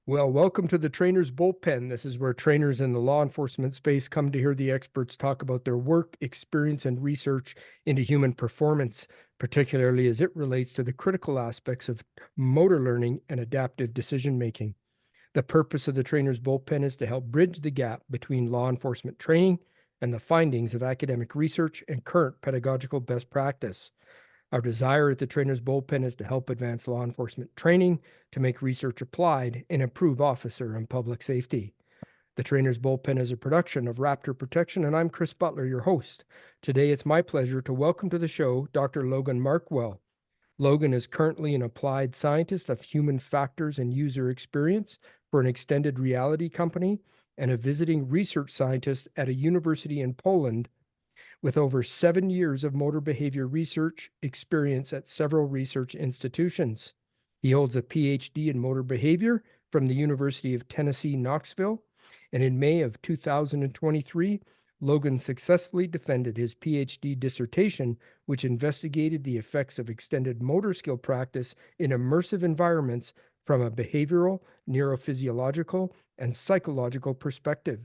Well, welcome to the Trainer's Bullpen. This is where trainers in the law enforcement space come to hear the experts talk about their work, experience, and research into human performance, particularly as it relates to the critical aspects of motor learning and adaptive decision making. The purpose of the Trainer's Bullpen is to help bridge the gap between law enforcement training and the findings of academic research and current pedagogical best practice. Our desire at the Trainer's Bullpen is to help advance law enforcement training, to make research applied, and improve officer and public safety. The Trainer's Bullpen is a production of Raptor Protection, and I'm Chris Butler, your host. Today, it's my pleasure to welcome to the show Dr. Logan Markwell. Logan is currently an applied scientist of human factors and user experience for an extended reality company and a visiting research scientist at a university in Poland with over 7 years of motor behavior research experience at several research institutions. He holds a PhD in motor behavior from the University of Tennessee, Knoxville, and in May of 2023, Logan successfully defended his PhD dissertation, which investigated the effects of extended motor skill practice in immersive environments from a behavioral, neurophysiological, and psychological perspective.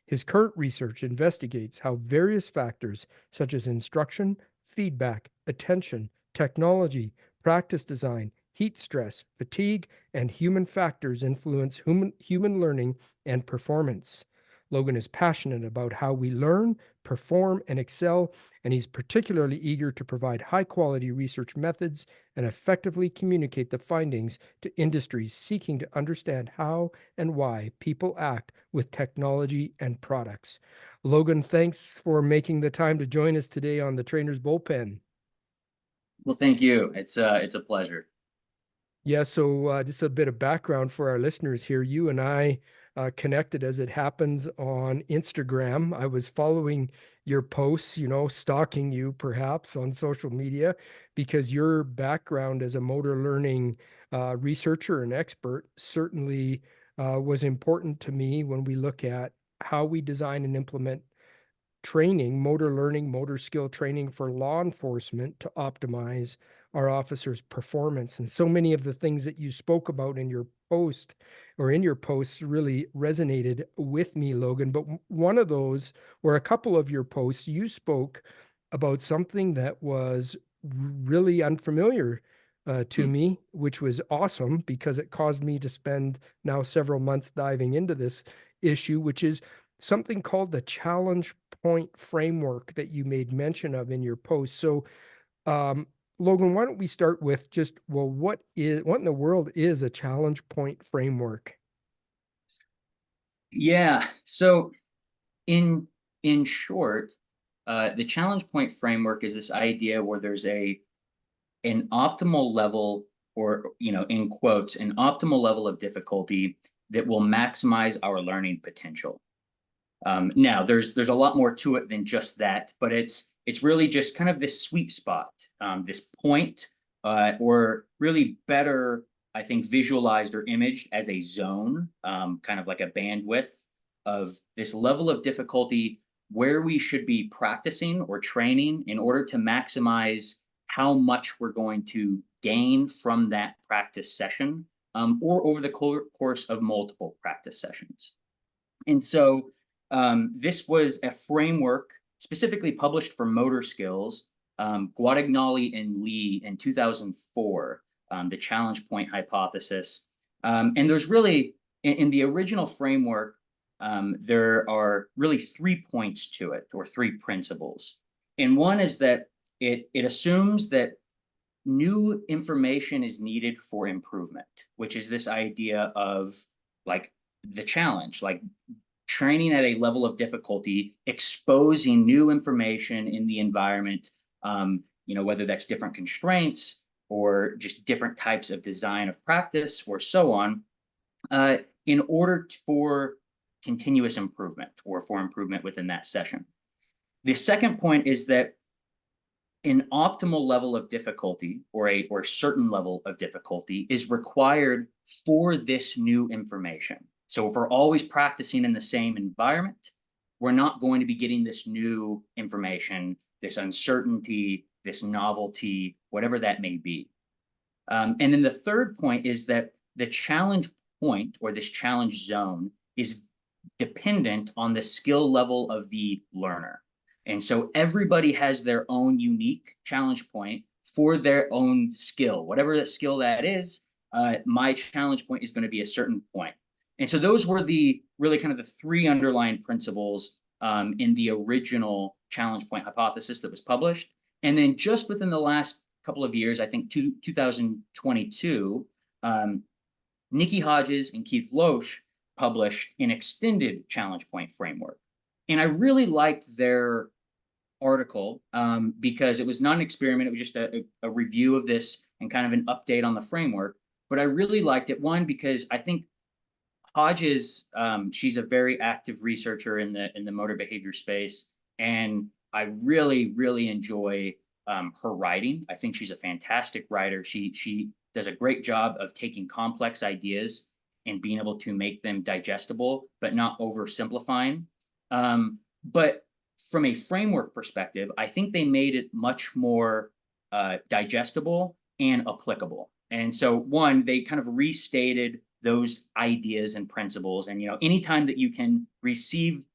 His current research investigates how various factors such as instruction, feedback, attention, technology, practice design, heat stress, fatigue, and human factors influence human learning and performance. Logan is passionate about how we learn, perform, and excel, and he's particularly eager to provide high-quality research methods and effectively communicate the findings to industries seeking to understand how and why people act with technology and products. Logan, thanks for making the time to join us today on the Trainer's Bullpen. Well, thank you. It's a pleasure. Yeah, so just a bit of background for our listeners here. You and I connected, as it happens, on Instagram. I was following your posts, stalking you perhaps on social media because your background as a motor learning researcher and expert certainly was important to me when we look at how we design and implement training, motor learning, motor skill training for law enforcement to optimize our officers' performance. And so many of the things that you spoke about in your post or in your posts really resonated with me, Logan. But one of those, or a couple of your posts, you spoke about something that was really unfamiliar to me, which was awesome because it caused me to spend now several months diving into this issue, which is something called the challenge point framework that you made mention of in your post. So, Logan, why don't we start with just, well, what in the world is a challenge point framework? Yeah. So in short, the challenge point framework is this idea where there's an optimal level, or in quotes, an optimal level of difficulty that will maximize our learning potential. Now, there's a lot more to it than just that, but it's really just kind of this sweet spot, this point, or really better, I think, visualized or imaged as a zone, kind of like a bandwidth of this level of difficulty where we should be practicing or training in order to maximize how much we're going to gain from that practice session, or over the course of multiple practice sessions. And so this was a framework specifically published for motor skills, Guadagnoli and Lee in 2004, the challenge point hypothesis. And there's really, in the original framework, there are really 3 points to it, or 3 principles. And one is that it assumes that new information is needed for improvement, which is this idea of like the challenge, like training at a level of difficulty, exposing new information in the environment, whether that's different constraints or just different types of design of practice or so on, in order for continuous improvement or for improvement within that session. The second point is that an optimal level of difficulty, or a certain level of difficulty, is required for this new information. So if we're always practicing in the same environment, we're not going to be getting this new information, this uncertainty, this novelty, whatever that may be. And then the third point is that the challenge point or this challenge zone is dependent on the skill level of the learner. And so everybody has their own unique challenge point for their own skill, whatever that skill that is. My challenge point is going to be a certain point. And so those were the really kind of the three underlying principles in the original challenge point hypothesis that was published. And then just within the last couple of years, I think 2022, Nikki Hodges and Keith Loesch published an extended challenge point framework. And I really liked their article because it was not an experiment. It was just a review of this and kind of an update on the framework. But I really liked it, one, because I think Hodges, she's a very active researcher in the motor behavior space. And I really, really enjoy her writing. I think she's a fantastic writer. She does a great job of taking complex ideas and being able to make them digestible, but not oversimplifying. But from a framework perspective, I think they made it much more digestible and applicable. And so, one, they kind of restated those ideas and principles. And, anytime that you can receive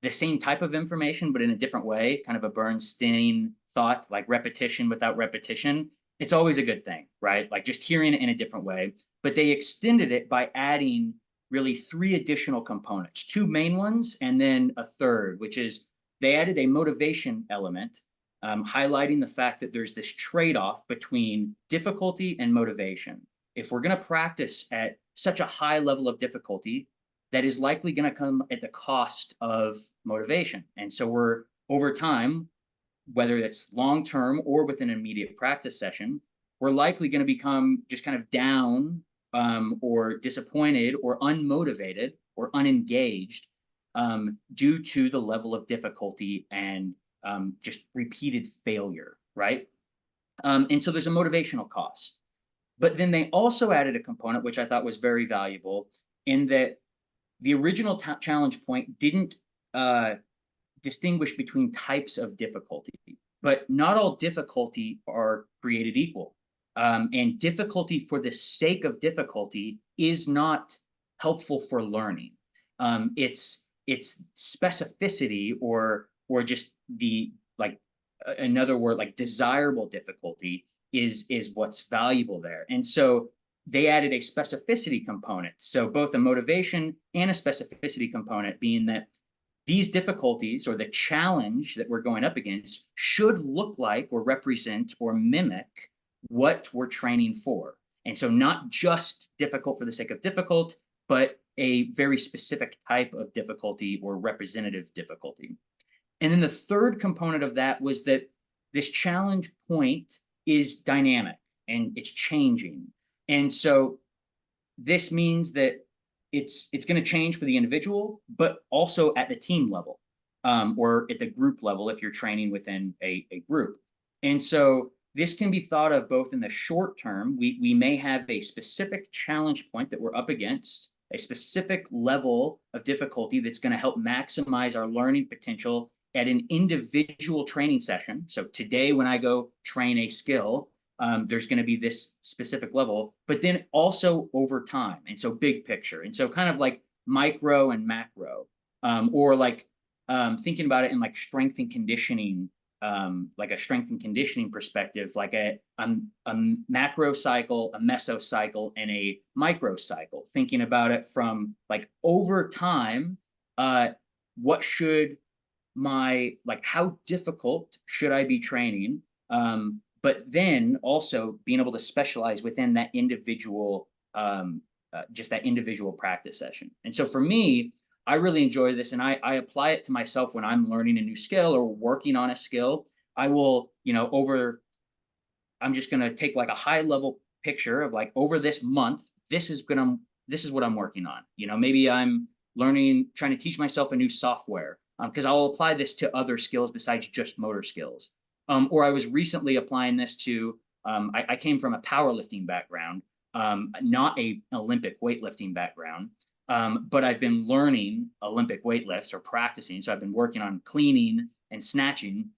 the same type of information, but in a different way, kind of a Bernstein thought, like repetition without repetition, it's always a good thing, right? Like just hearing it in a different way. But they extended it by adding really three additional components, two main ones, and then a third, which is they added a motivation element, highlighting the fact that there's this trade-off between difficulty and motivation. If we're going to practice at such a high level of difficulty, that is likely going to come at the cost of motivation. And so we're, over time, whether it's long-term or with an immediate practice session, we're likely going to become just kind of down or disappointed or unmotivated or unengaged due to the level of difficulty and just repeated failure, right? And so there's a motivational cost. But then they also added a component, which I thought was very valuable, in that the original challenge point didn't distinguish between types of difficulty, but not all difficulty are created equal. And difficulty for the sake of difficulty is not helpful for learning. It's specificity or just the, like, another word, like desirable difficulty is what's valuable there. And so they added a specificity component. So both a motivation and a specificity component, being that these difficulties or the challenge that we're going up against should look like or represent or mimic what we're training for. And so not just difficult for the sake of difficult, but a very specific type of difficulty or representative difficulty. And then the third component of that was that this challenge point is dynamic and it's changing. And so this means that it's going to change for the individual, but also at the team level or at the group level if you're training within a group. And so this can be thought of both in the short term. We may have a specific challenge point that we're up against, a specific level of difficulty that's going to help maximize our learning potential at an individual training session. So today, when I go train a skill, there's going to be this specific level, but then also over time. And so big picture. And so kind of like micro and macro, or like thinking about it in like strength and conditioning, like a strength and conditioning perspective, like a macro cycle, a mesocycle, and a micro cycle, thinking about it from like over time, what should like how difficult should I be training? But then also being able to specialize within that individual, just that individual practice session. And so for me, I really enjoy this, and I apply it to myself when I'm learning a new skill or working on a skill. I will, I'm just going to take like a high level picture of like over this month, this is what I'm working on. Maybe I'm trying to teach myself a new software because I'll apply this to other skills besides just motor skills. Or I was recently applying this to, I came from a powerlifting background, not a Olympic weightlifting background, but I've been learning Olympic weightlifts or practicing. So I've been working on cleaning and snatching.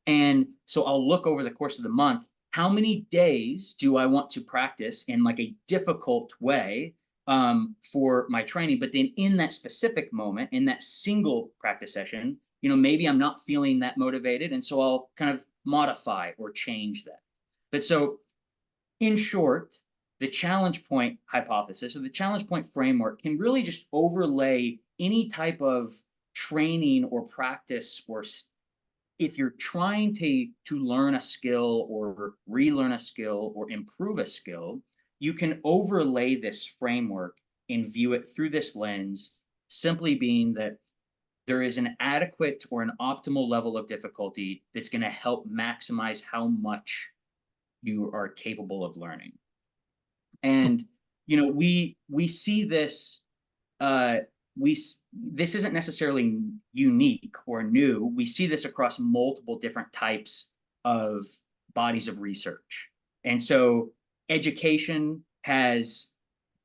And so I'll look over the course of the month, how many days do I want to practice in like a difficult way for my training. But then in that specific moment, in that single practice session, maybe I'm not feeling that motivated. And so I'll kind of modify or change that. But so in short, the challenge point hypothesis or the challenge point framework can really just overlay any type of training or practice, or if you're trying to learn a skill or relearn a skill or improve a skill, you can overlay this framework and view it through this lens, simply being that there is an adequate or an optimal level of difficulty that's going to help maximize how much you are capable of learning. And we see this, this isn't necessarily unique or new. We see this across multiple different types of bodies of research. And so education has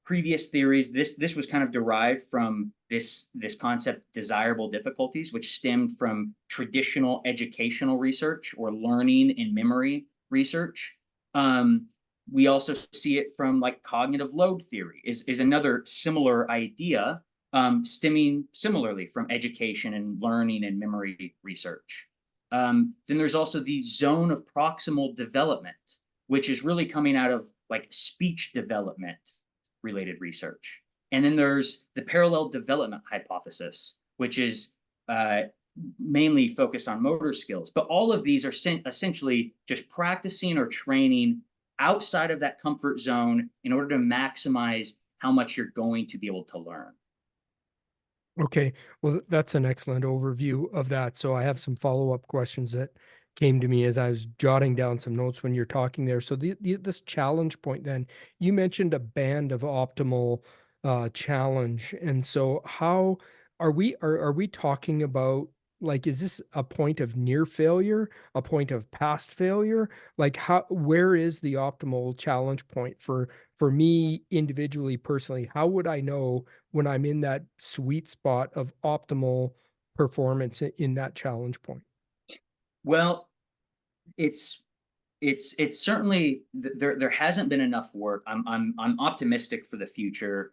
previous theories. This was kind of derived from this concept, desirable difficulties, which stemmed from traditional educational research or learning and memory research. We also see it from like cognitive load theory is another similar idea, stemming similarly from education and learning and memory research. Then there's also the zone of proximal development, which is really coming out of like speech development related research. And then there's the parallel development hypothesis, which is mainly focused on motor skills. But all of these are essentially just practicing or training outside of that comfort zone in order to maximize how much you're going to be able to learn. Okay, well, that's an excellent overview of that. So I have some follow-up questions that came to me as I was jotting down some notes when you're talking there. So this challenge point, then you mentioned a band of optimal challenge, and so how are we talking about, like, is this a point of near failure, a point of past failure? Like, where is the optimal challenge point for me individually, personally? How would I know when I'm in that sweet spot of optimal performance in that challenge point? Well, it's it's certainly there hasn't been enough work. I'm optimistic for the future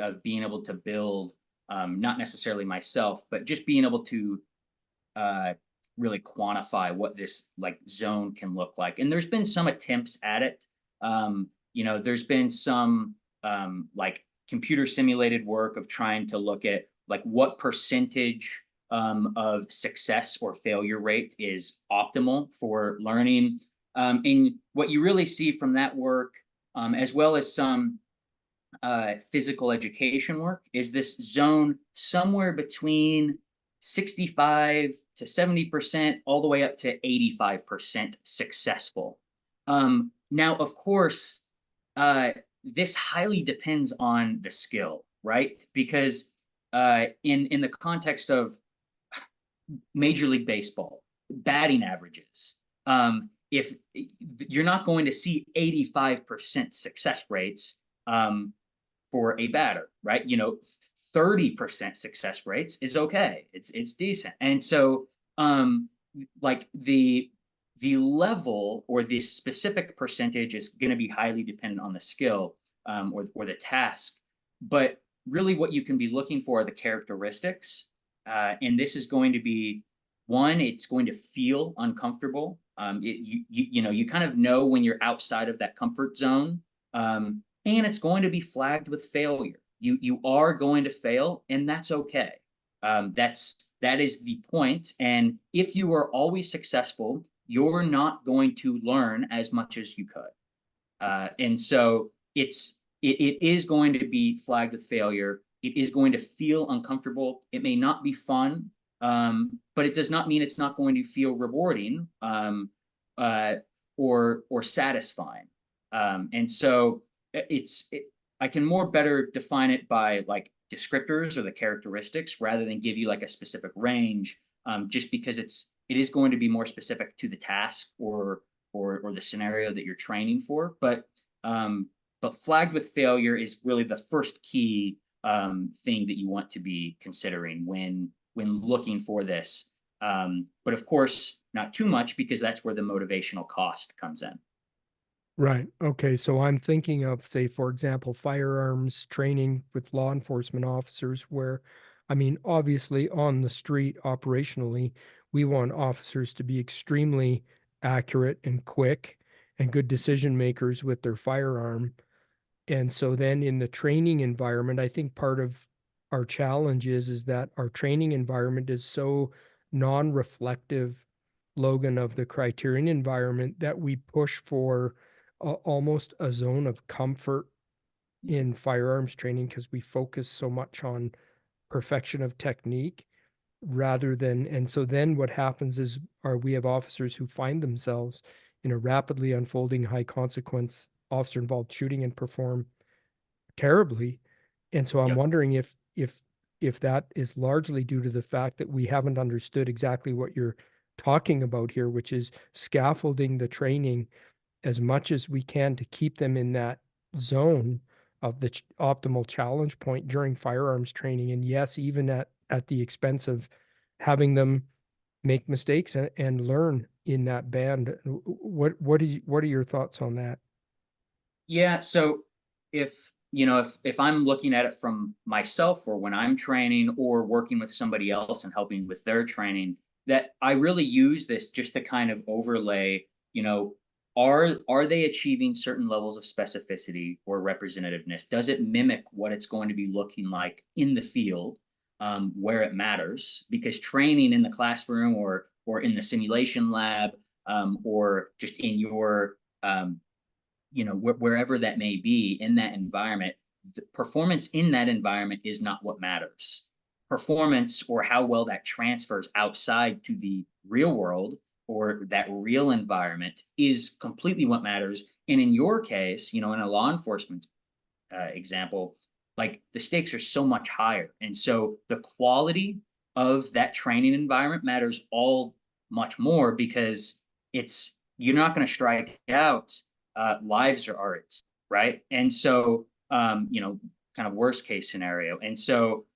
of being able to build, not necessarily myself, but just being able to uh, really quantify what this like zone can look like. And there's been some attempts at it. There's been some like computer simulated work of trying to look at like what percentage of success or failure rate is optimal for learning. And what you really see from that work, as well as some physical education work, is this zone somewhere between 65 to 70%, all the way up to 85% successful. Now, of course, this highly depends on the skill, right? Because in the context of Major League Baseball, batting averages, if you're not going to see 85% success rates for a batter, right? 30% success rates is okay. It's decent. And so like the level or the specific percentage is going to be highly dependent on the skill, or the task. But really what you can be looking for are the characteristics. And this is going to be one, it's going to feel uncomfortable. You kind of know when you're outside of that comfort zone. And it's going to be flagged with failure. You are going to fail, and that's okay. That is the point. And if you are always successful, you're not going to learn as much as you could. And so it is going to be flagged with failure. It is going to feel uncomfortable. It may not be fun, but it does not mean it's not going to feel rewarding, or satisfying. And so I can more better define it by like descriptors or the characteristics rather than give you like a specific range, just because it is going to be more specific to the task or the scenario that you're training for. But flagged with failure is really the first key thing that you want to be considering when looking for this. But of course, not too much, because that's where the motivational cost comes in. Right. Okay. So I'm thinking of, say, for example, firearms training with law enforcement officers, where, I mean, obviously on the street operationally, we want officers to be extremely accurate and quick and good decision makers with their firearm. And so then in the training environment, I think part of our challenge is that our training environment is so non-reflective, Logan, of the criterion environment that we push for almost a zone of comfort in firearms training because we focus so much on perfection of technique rather than, and so then what happens is we have officers who find themselves in a rapidly unfolding high consequence officer involved shooting and perform terribly. And so I'm Yep. wondering if that is largely due to the fact that we haven't understood exactly what you're talking about here, which is scaffolding the training as much as we can to keep them in that zone of the optimal challenge point during firearms training. And yes, even at the expense of having them make mistakes and learn in that band. What are your thoughts on that? Yeah, so if I'm looking at it from myself or when I'm training or working with somebody else and helping with their training, that I really use this just to kind of overlay, are they achieving certain levels of specificity or representativeness? Does it mimic what it's going to be looking like in the field, where it matters? Because training in the classroom or in the simulation lab, or just in your wherever that may be in that environment, the performance in that environment is not what matters. Performance or how well that transfers outside to the real world or that real environment is completely what matters. And in your case, in a law enforcement example, like the stakes are so much higher. And so the quality of that training environment matters all much more because you're not going to strike out. Lives are art, right? And so, kind of worst case scenario. And so,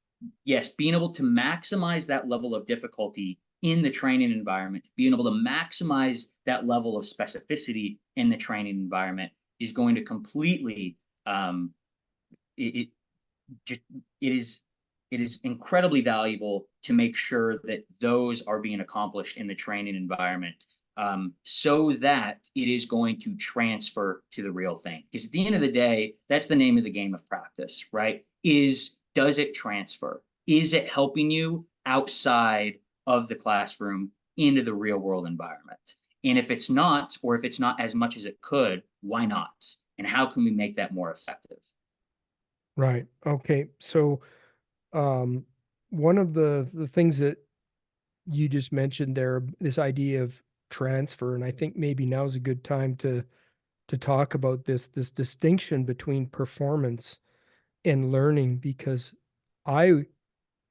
yes, being able to maximize that level of difficulty in the training environment, being able to maximize that level of specificity in the training environment is going to completely it just it is incredibly valuable to make sure that those are being accomplished in the training environment, so that it is going to transfer to the real thing. Because at the end of the day, that's the name of the game of practice, right? Does it transfer? Is it helping you outside of the classroom into the real world environment? And if it's not, or if it's not as much as it could, why not? And how can we make that more effective? Right. Okay. So um, one of the things that you just mentioned there, this idea of transfer, and I think maybe now is a good time to talk about this distinction between performance and learning, because I,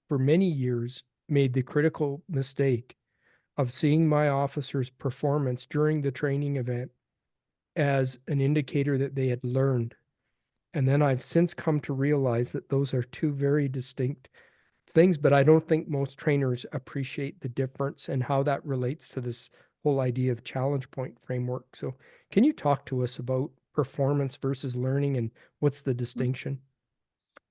for many years, made the critical mistake of seeing my officers' performance during the training event as an indicator that they had learned. And then I've since come to realize that those are two very distinct things, but I don't think most trainers appreciate the difference and how that relates to this whole idea of challenge point framework. So, can you talk to us about performance versus learning and what's the distinction?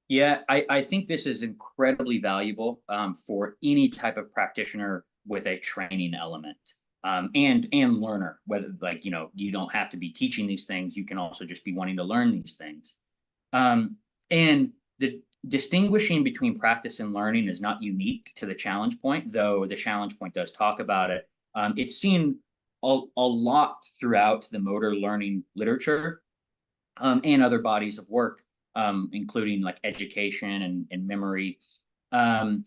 Yeah, I think this is incredibly valuable, for any type of practitioner with a training element, and learner. Whether, like, you don't have to be teaching these things; you can also just be wanting to learn these things. And the distinguishing between practice and learning is not unique to the challenge point, though the challenge point does talk about it. It's seen a lot throughout the motor learning literature, and other bodies of work, including like education and memory. Um,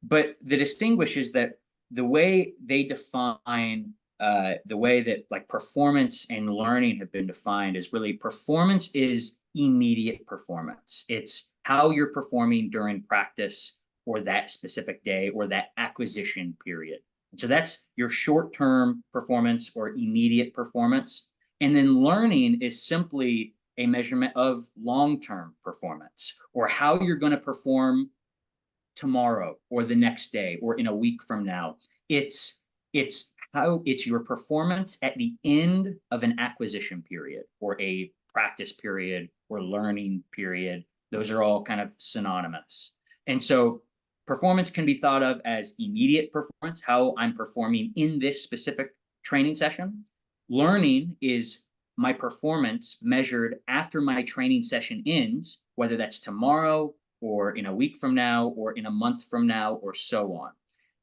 but the distinguish is that the way they define, the way that like performance and learning have been defined is really performance is immediate performance. It's how you're performing during practice or that specific day or that acquisition period. And so that's your short term performance or immediate performance. And then learning is simply a measurement of long term performance or how you're going to perform tomorrow or the next day or in a week from now. It's how it's your performance at the end of an acquisition period or a practice period or learning period. Those are all kind of synonymous. And so performance can be thought of as immediate performance, how I'm performing in this specific training session. Learning is my performance measured after my training session ends, whether that's tomorrow or in a week from now or in a month from now or so on.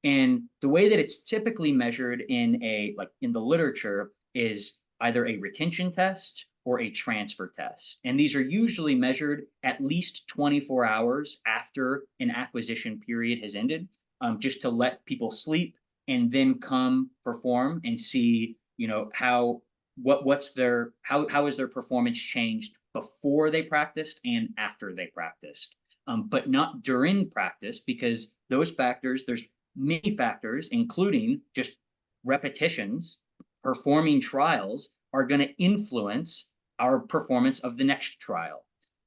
And the way that it's typically measured in the literature is either a retention test or a transfer test. And these are usually measured at least 24 hours after an acquisition period has ended, just to let people sleep and then come perform and see, how is their performance changed before they practiced and after they practiced. But not during practice, because there's many factors, including just repetitions, performing trials, are going to influence our performance of the next trial.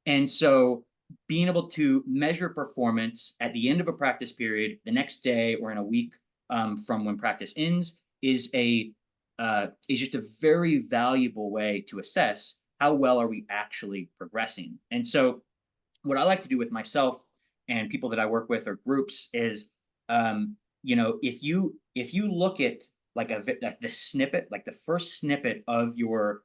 And so being able to measure performance at the end of a practice period, the next day or in a week from when practice ends, is just a very valuable way to assess how well are we actually progressing. And so what I like to do with myself and people that I work with or groups is, if you look at like the snippet, like the first snippet of your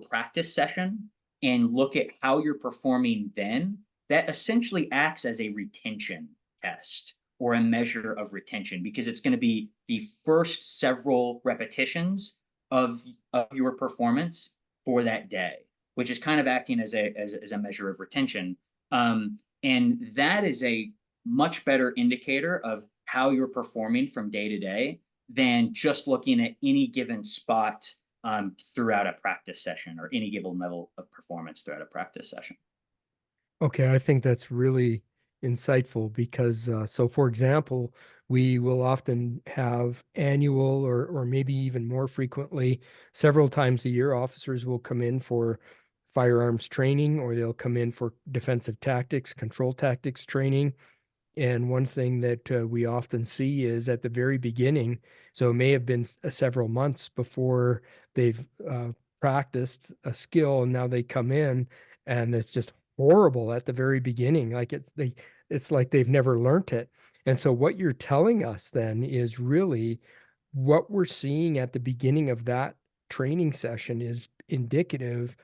practice session, and look at how you're performing then, that essentially acts as a retention test or a measure of retention, because it's going to be the first several repetitions of your performance for that day, which is kind of acting as a measure of retention. And that is a much better indicator of how you're performing from day to day than just looking at any given spot throughout a practice session, or any given level of performance throughout a practice session. Okay, I think that's really insightful because, so for example, we will often have annual or maybe even more frequently, several times a year, officers will come in for firearms training, or they'll come in for defensive tactics, control tactics training. And one thing that we often see is at the very beginning, so it may have been several months before they've practiced a skill, and now they come in and it's just horrible at the very beginning. Like it's like they've never learned it. And so what you're telling us then is really what we're seeing at the beginning of that training session is indicative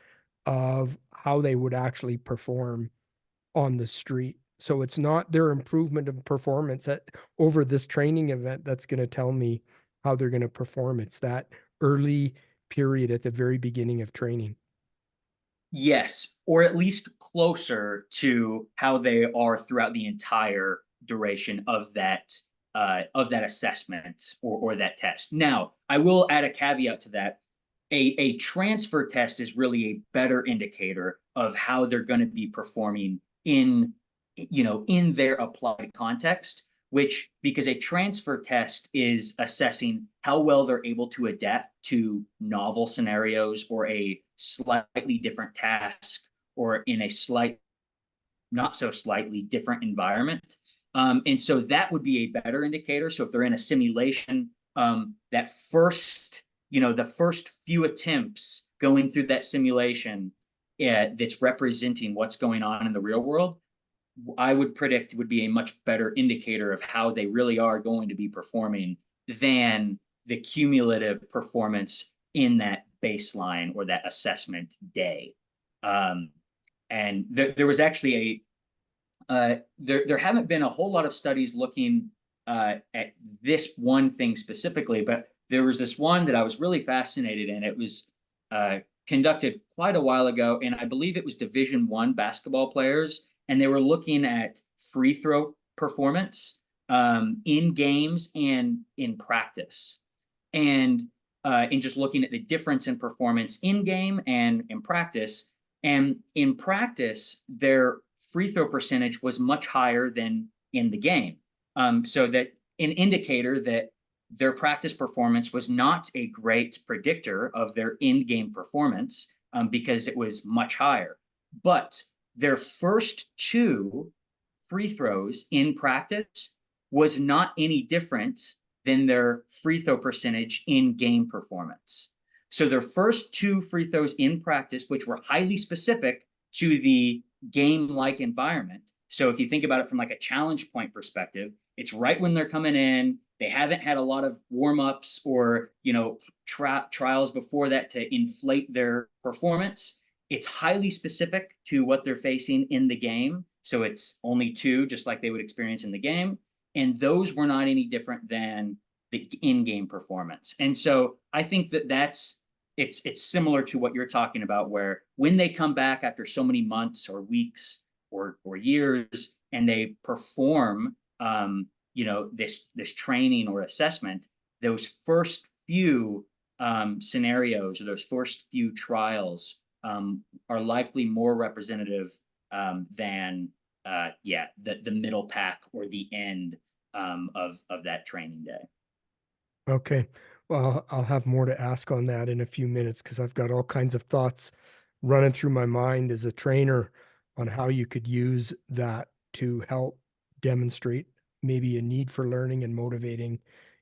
of how they would actually perform on the street. So it's not their improvement of performance over this training event that's going to tell me how they're going to perform. It's that early period at the very beginning of training. Yes, or at least closer to how they are throughout the entire duration of that assessment or that test. Now, I will add a caveat to that. A transfer test is really a better indicator of how they're going to be performing in their applied context, which, because a transfer test is assessing how well they're able to adapt to novel scenarios or a slightly different task, or in a not so slightly different environment. And so that would be a better indicator. So if they're in a simulation, that the first few attempts going through that simulation, that's representing what's going on in the real world, I would predict would be a much better indicator of how they really are going to be performing than the cumulative performance in that baseline or that assessment day. And there was actually there haven't been a whole lot of studies looking at this one thing specifically, but there was this one that I was really fascinated in. It was conducted quite a while ago, and I believe it was Division I basketball players, and they were looking at free throw performance in games and in practice, and in just looking at the difference in performance in game and in practice. And in practice, their free throw percentage was much higher than in the game. So that an indicator that their practice performance was not a great predictor of their in-game performance, because it was much higher. But their first two free throws in practice was not any different than their free throw percentage in game performance. So their first 2 free throws in practice, which were highly specific to the game-like environment. So if you think about it from like a challenge point perspective, it's right when they're coming in. They haven't had a lot of warm-ups or, trials before that to inflate their performance. It's highly specific to what they're facing in the game. So it's only 2, just like they would experience in the game. And those were not any different than the in-game performance. And so I think it's similar to what you're talking about, where when they come back after so many months or weeks or years and they perform this training or assessment, those first few scenarios or those first few trials are likely more representative than the middle pack or the end of that training day. Okay. Well, I'll have more to ask on that in a few minutes because I've got all kinds of thoughts running through my mind as a trainer on how you could use that to help demonstrate maybe a need for learning and motivating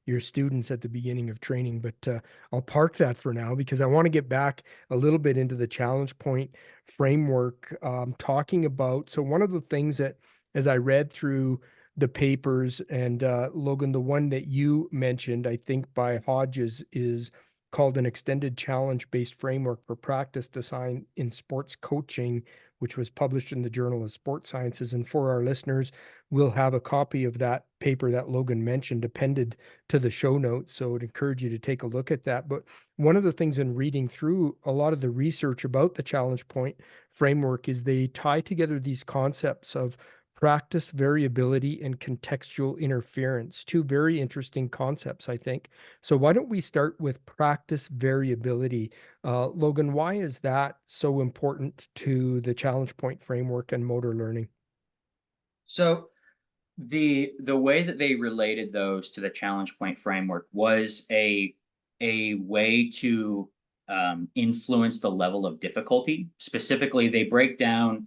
your students at the beginning of training. But I'll park that for now because I want to get back a little bit into the challenge point framework, talking about. So, one of the things that, as I read through the papers and Logan, the one that you mentioned, I think by Hodges, is called an extended challenge based framework for practice design in sports coaching, which was published in the Journal of Sports Sciences. And for our listeners, we'll have a copy of that paper that Logan mentioned appended to the show notes. So I'd encourage you to take a look at that. But one of the things in reading through a lot of the research about the challenge point framework is they tie together these concepts of practice variability and contextual interference, two very interesting concepts, I think. So why don't we start with practice variability? Logan, why is that so important to the challenge point framework and motor learning? So the way that they related those to the challenge point framework was a way to influence the level of difficulty. Specifically, they break down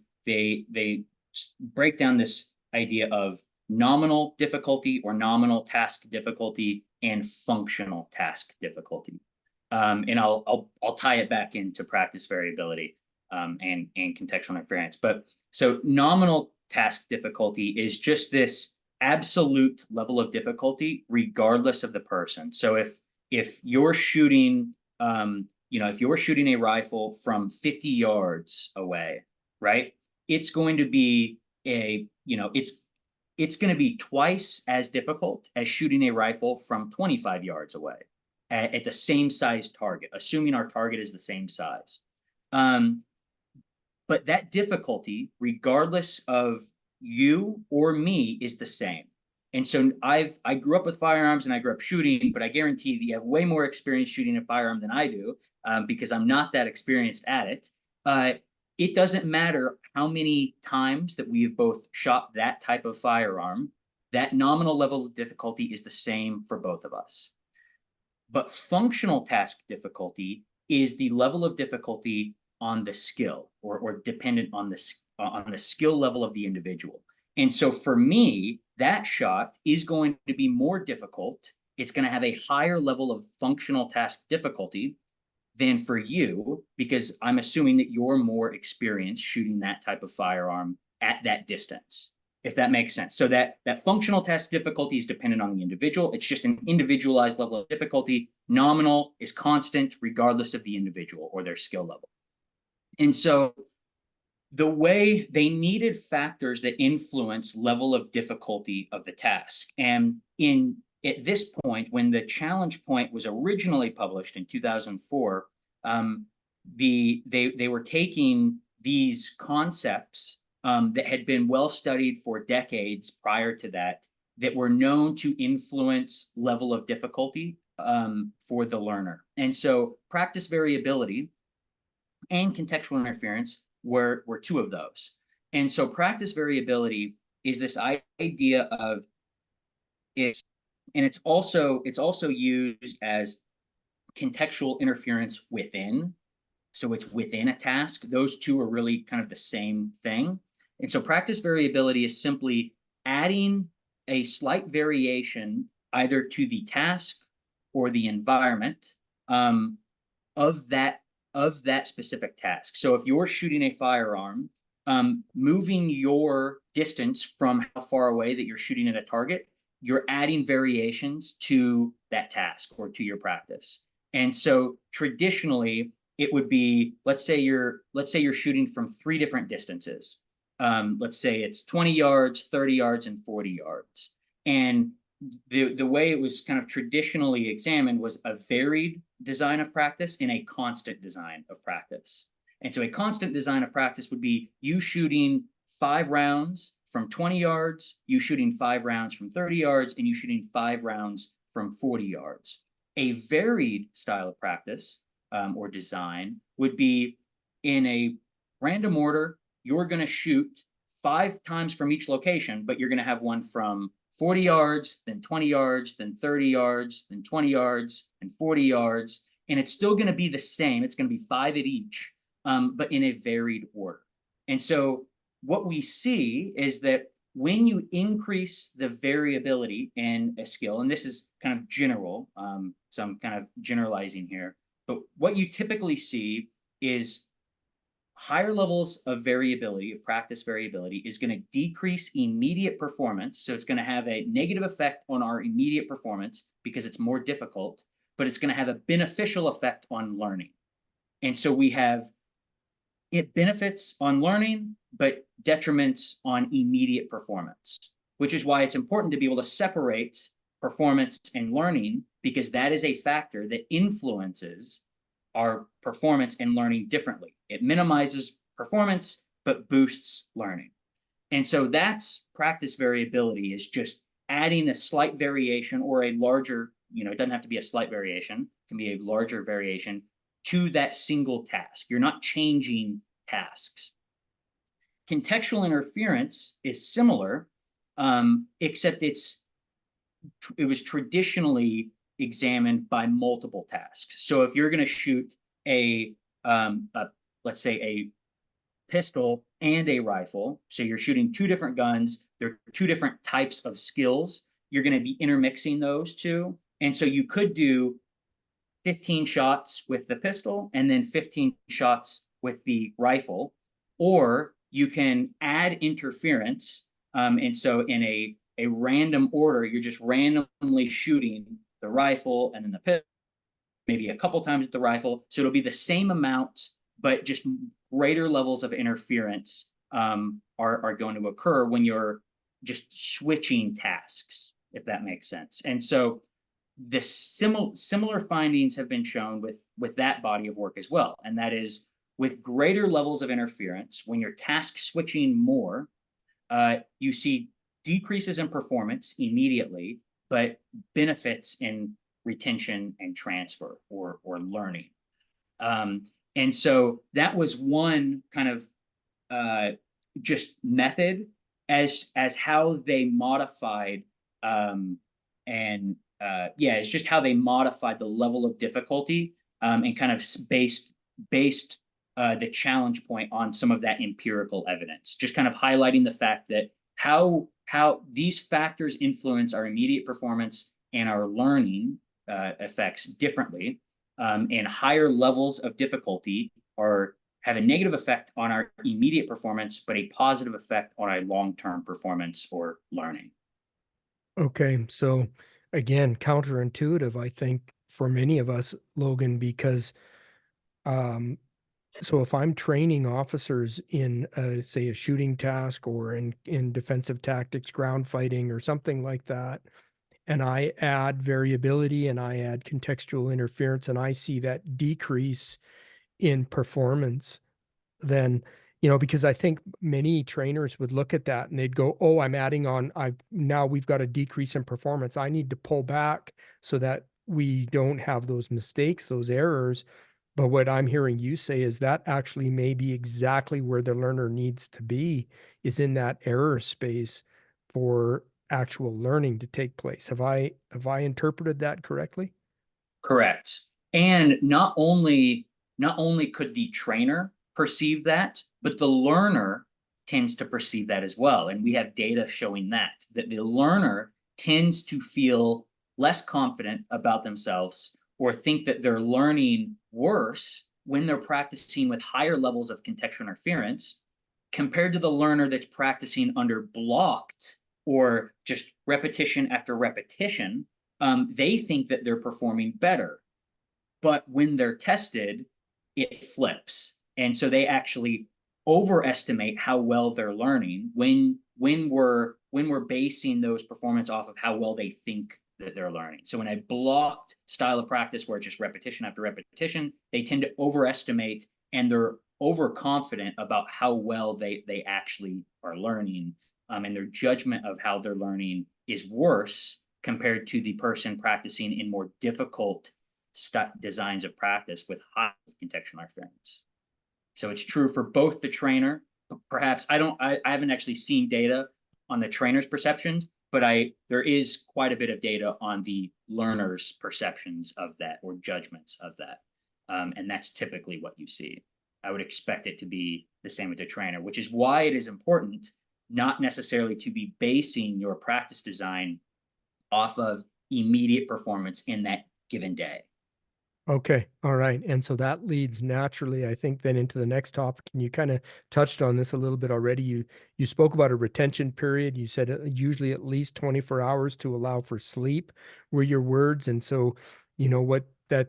this idea of nominal difficulty or nominal task difficulty and functional task difficulty. And I'll tie it back into practice variability and contextual interference. But so nominal task difficulty is just this absolute level of difficulty regardless of the person. So if you're shooting if you're shooting a rifle from 50 yards away, right? It's going to be it's going to be twice as difficult as shooting a rifle from 25 yards away at the same size target, assuming our target is the same size. But that difficulty, regardless of you or me, is the same. And so I grew up with firearms and I grew up shooting, but I guarantee that you have way more experience shooting a firearm than I do because I'm not that experienced at it. It doesn't matter how many times that we have both shot that type of firearm, that nominal level of difficulty is the same for both of us. But functional task difficulty is the level of difficulty on the skill or dependent on the skill level of the individual. And so for me, that shot is going to be more difficult. It's going to have a higher level of functional task difficulty than for you, because I'm assuming that you're more experienced shooting that type of firearm at that distance, if that makes sense. So that functional task difficulty is dependent on the individual. It's just an individualized level of difficulty. Nominal is constant regardless of the individual or their skill level. And so the way they needed factors that influence level of difficulty of the task. And at this point, when the challenge point was originally published in 2004, they were taking these concepts that had been well studied for decades prior to that were known to influence level of difficulty for the learner. And so practice variability and contextual interference were 2 of those. And so practice variability is this idea of it's also used as contextual interference within. So it's within a task. Those 2 are really kind of the same thing. And so practice variability is simply adding a slight variation either to the task or the environment of that specific task. So if you're shooting a firearm, moving your distance from how far away that you're shooting at a target, you're adding variations to that task or to your practice. And so traditionally, it would be, let's say you're shooting from 3 different distances. Let's say it's 20 yards, 30 yards, and 40 yards. And the way it was kind of traditionally examined was a varied design of practice and a constant design of practice. And so a constant design of practice would be you shooting 5 rounds from 20 yards, you shooting 5 rounds from 30 yards, and you shooting 5 rounds from 40 yards. A varied style of practice or design would be in a random order, you're going to shoot 5 times from each location, but you're going to have one from 40 yards, then 20 yards, then 30 yards, then 20 yards, and 40 yards. And it's still going to be the same. It's going to be 5 at each, but in a varied order. And so what we see is that when you increase the variability in a skill, and this is kind of general, so I'm kind of generalizing here, but what you typically see is higher levels of variability, of practice variability, is going to decrease immediate performance. So it's going to have a negative effect on our immediate performance because it's more difficult, but it's going to have a beneficial effect on learning. And so we have it benefits on learning, but detriments on immediate performance, which is why it's important to be able to separate performance and learning, because that is a factor that influences our performance and learning differently. It minimizes performance, but boosts learning. And so that's practice variability, is just adding a slight variation or a larger, it doesn't have to be a slight variation, it can be a larger variation to that single task. You're not changing tasks. Contextual interference is similar, except it was traditionally examined by multiple tasks. So if you're going to shoot let's say a pistol and a rifle, so you're shooting 2 different guns, they're 2 different types of skills, you're going to be intermixing those 2. And so you could do 15 shots with the pistol and then 15 shots with the rifle, or you can add interference. And so in a random order, you're just randomly shooting the rifle and then the pistol, maybe a couple times with the rifle. So it'll be the same amount, but just greater levels of interference are going to occur when you're just switching tasks, if that makes sense. And so the similar findings have been shown with that body of work as well. And that is, with greater levels of interference, when you're task switching more, you see decreases in performance immediately, but benefits in retention and transfer or learning. And so that was one kind of just method as how they modified it's just how they modified the level of difficulty and kind of based the challenge point on some of that empirical evidence, just kind of highlighting the fact that how these factors influence our immediate performance and our learning effects differently, and higher levels of difficulty have a negative effect on our immediate performance, but a positive effect on our long-term performance or learning. Okay, so again, counterintuitive, I think, for many of us, Logan, because so if I'm training officers in, say, a shooting task or in defensive tactics, ground fighting, or something like that, and I add variability and I add contextual interference, and I see that decrease in performance, then, because I think many trainers would look at that and they'd go, oh, I'm adding on, now we've got a decrease in performance. I need to pull back so that we don't have those mistakes, those errors. But what I'm hearing you say is that actually may be exactly where the learner needs to be, is in that error space for actual learning to take place. Have I interpreted that correctly? Correct. And not only could the trainer perceive that, but the learner tends to perceive that as well. And we have data showing that the learner tends to feel less confident about themselves or think that they're learning worse when they're practicing with higher levels of contextual interference compared to the learner that's practicing under blocked or just repetition after repetition. They think that they're performing better. But when they're tested, it flips. And so they actually overestimate how well they're learning when we're basing those performance off of how well they think that they're learning. So in a blocked style of practice where it's just repetition after repetition, they tend to overestimate and they're overconfident about how well they actually are learning. And their judgment of how they're learning is worse compared to the person practicing in more difficult designs of practice with high contextual interference. So it's true for both the trainer. Perhaps I haven't actually seen data on the trainer's perceptions, but there is quite a bit of data on the learner's perceptions of that or judgments of that. And that's typically what you see. I would expect it to be the same with the trainer, which is why it is important not necessarily to be basing your practice design off of immediate performance in that given day. Okay. All right. And so that leads naturally, I think, then into the next topic. And you kind of touched on this a little bit already. You spoke about a retention period. You said usually at least 24 hours to allow for sleep were your words. And so, what that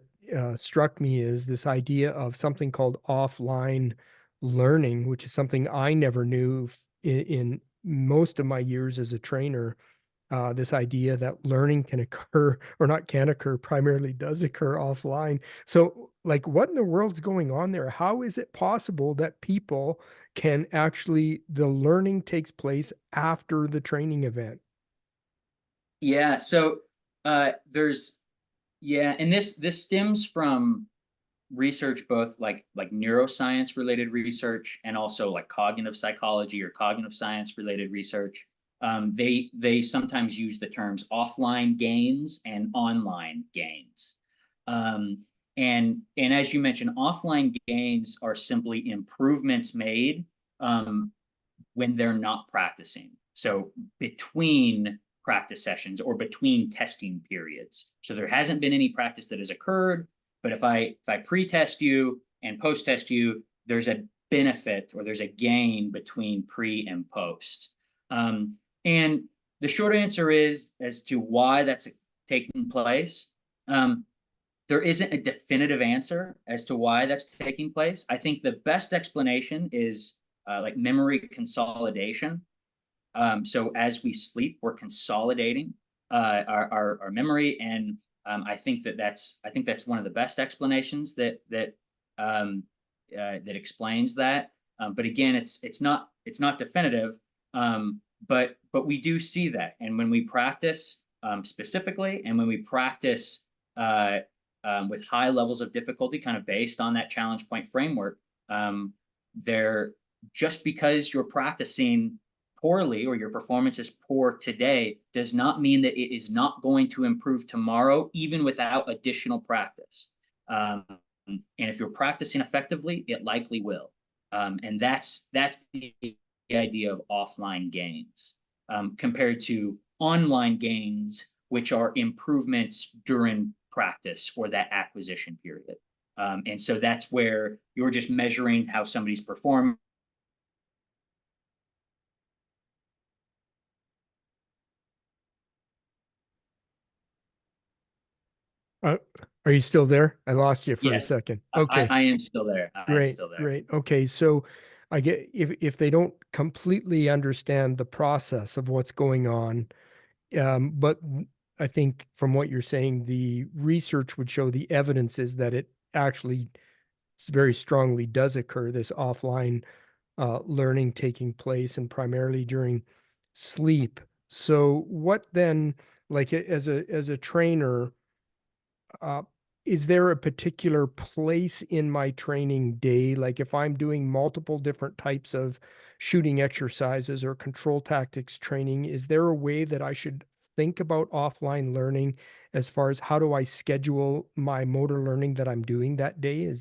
struck me is this idea of something called offline learning, which is something I never knew in most of my years as a trainer. This idea that learning can occur or not can occur, primarily does occur offline. So, like, what in the world's going on there? How is it possible that people can actually, the learning takes place after the training event? Yeah, so there's yeah, and this stems from research, both like neuroscience related research and also like cognitive psychology or cognitive science related research. They sometimes use the terms offline gains and online gains. Um, and as you mentioned, offline gains are simply improvements made when they're not practicing. So between practice sessions or between testing periods. So there hasn't been any practice that has occurred, but if I pre-test you and post-test you, there's a benefit or there's a gain between pre and post. And the short answer is as to why that's taking place. There isn't a definitive answer as to why that's taking place. I think the best explanation is like memory consolidation. So as we sleep, we're consolidating our memory, and I think that's one of the best explanations that explains that. But again, it's not definitive. But we do see that, and when we practice specifically, and when we practice with high levels of difficulty, kind of based on that challenge point framework, there just because you're practicing poorly or your performance is poor today does not mean that it is not going to improve tomorrow, even without additional practice. And if you're practicing effectively, it likely will. And that's the idea of offline gains compared to online gains, which are improvements during practice or that acquisition period. And so that's where you're just measuring how somebody's performing. Uh, are you still there? I lost you for a Yes, second. Okay. I am still there. I am Great, still there. great. Okay, so I get if they don't completely understand the process of what's going on, but I think from what you're saying, the research would show the evidence is that it actually very strongly does occur, this offline learning taking place and primarily during sleep. So what then, like as a trainer, uh, is there a particular place in my training day? Like if I'm doing multiple different types of shooting exercises or control tactics training, is there a way that I should think about offline learning as far as how do I schedule my motor learning that I'm doing that day?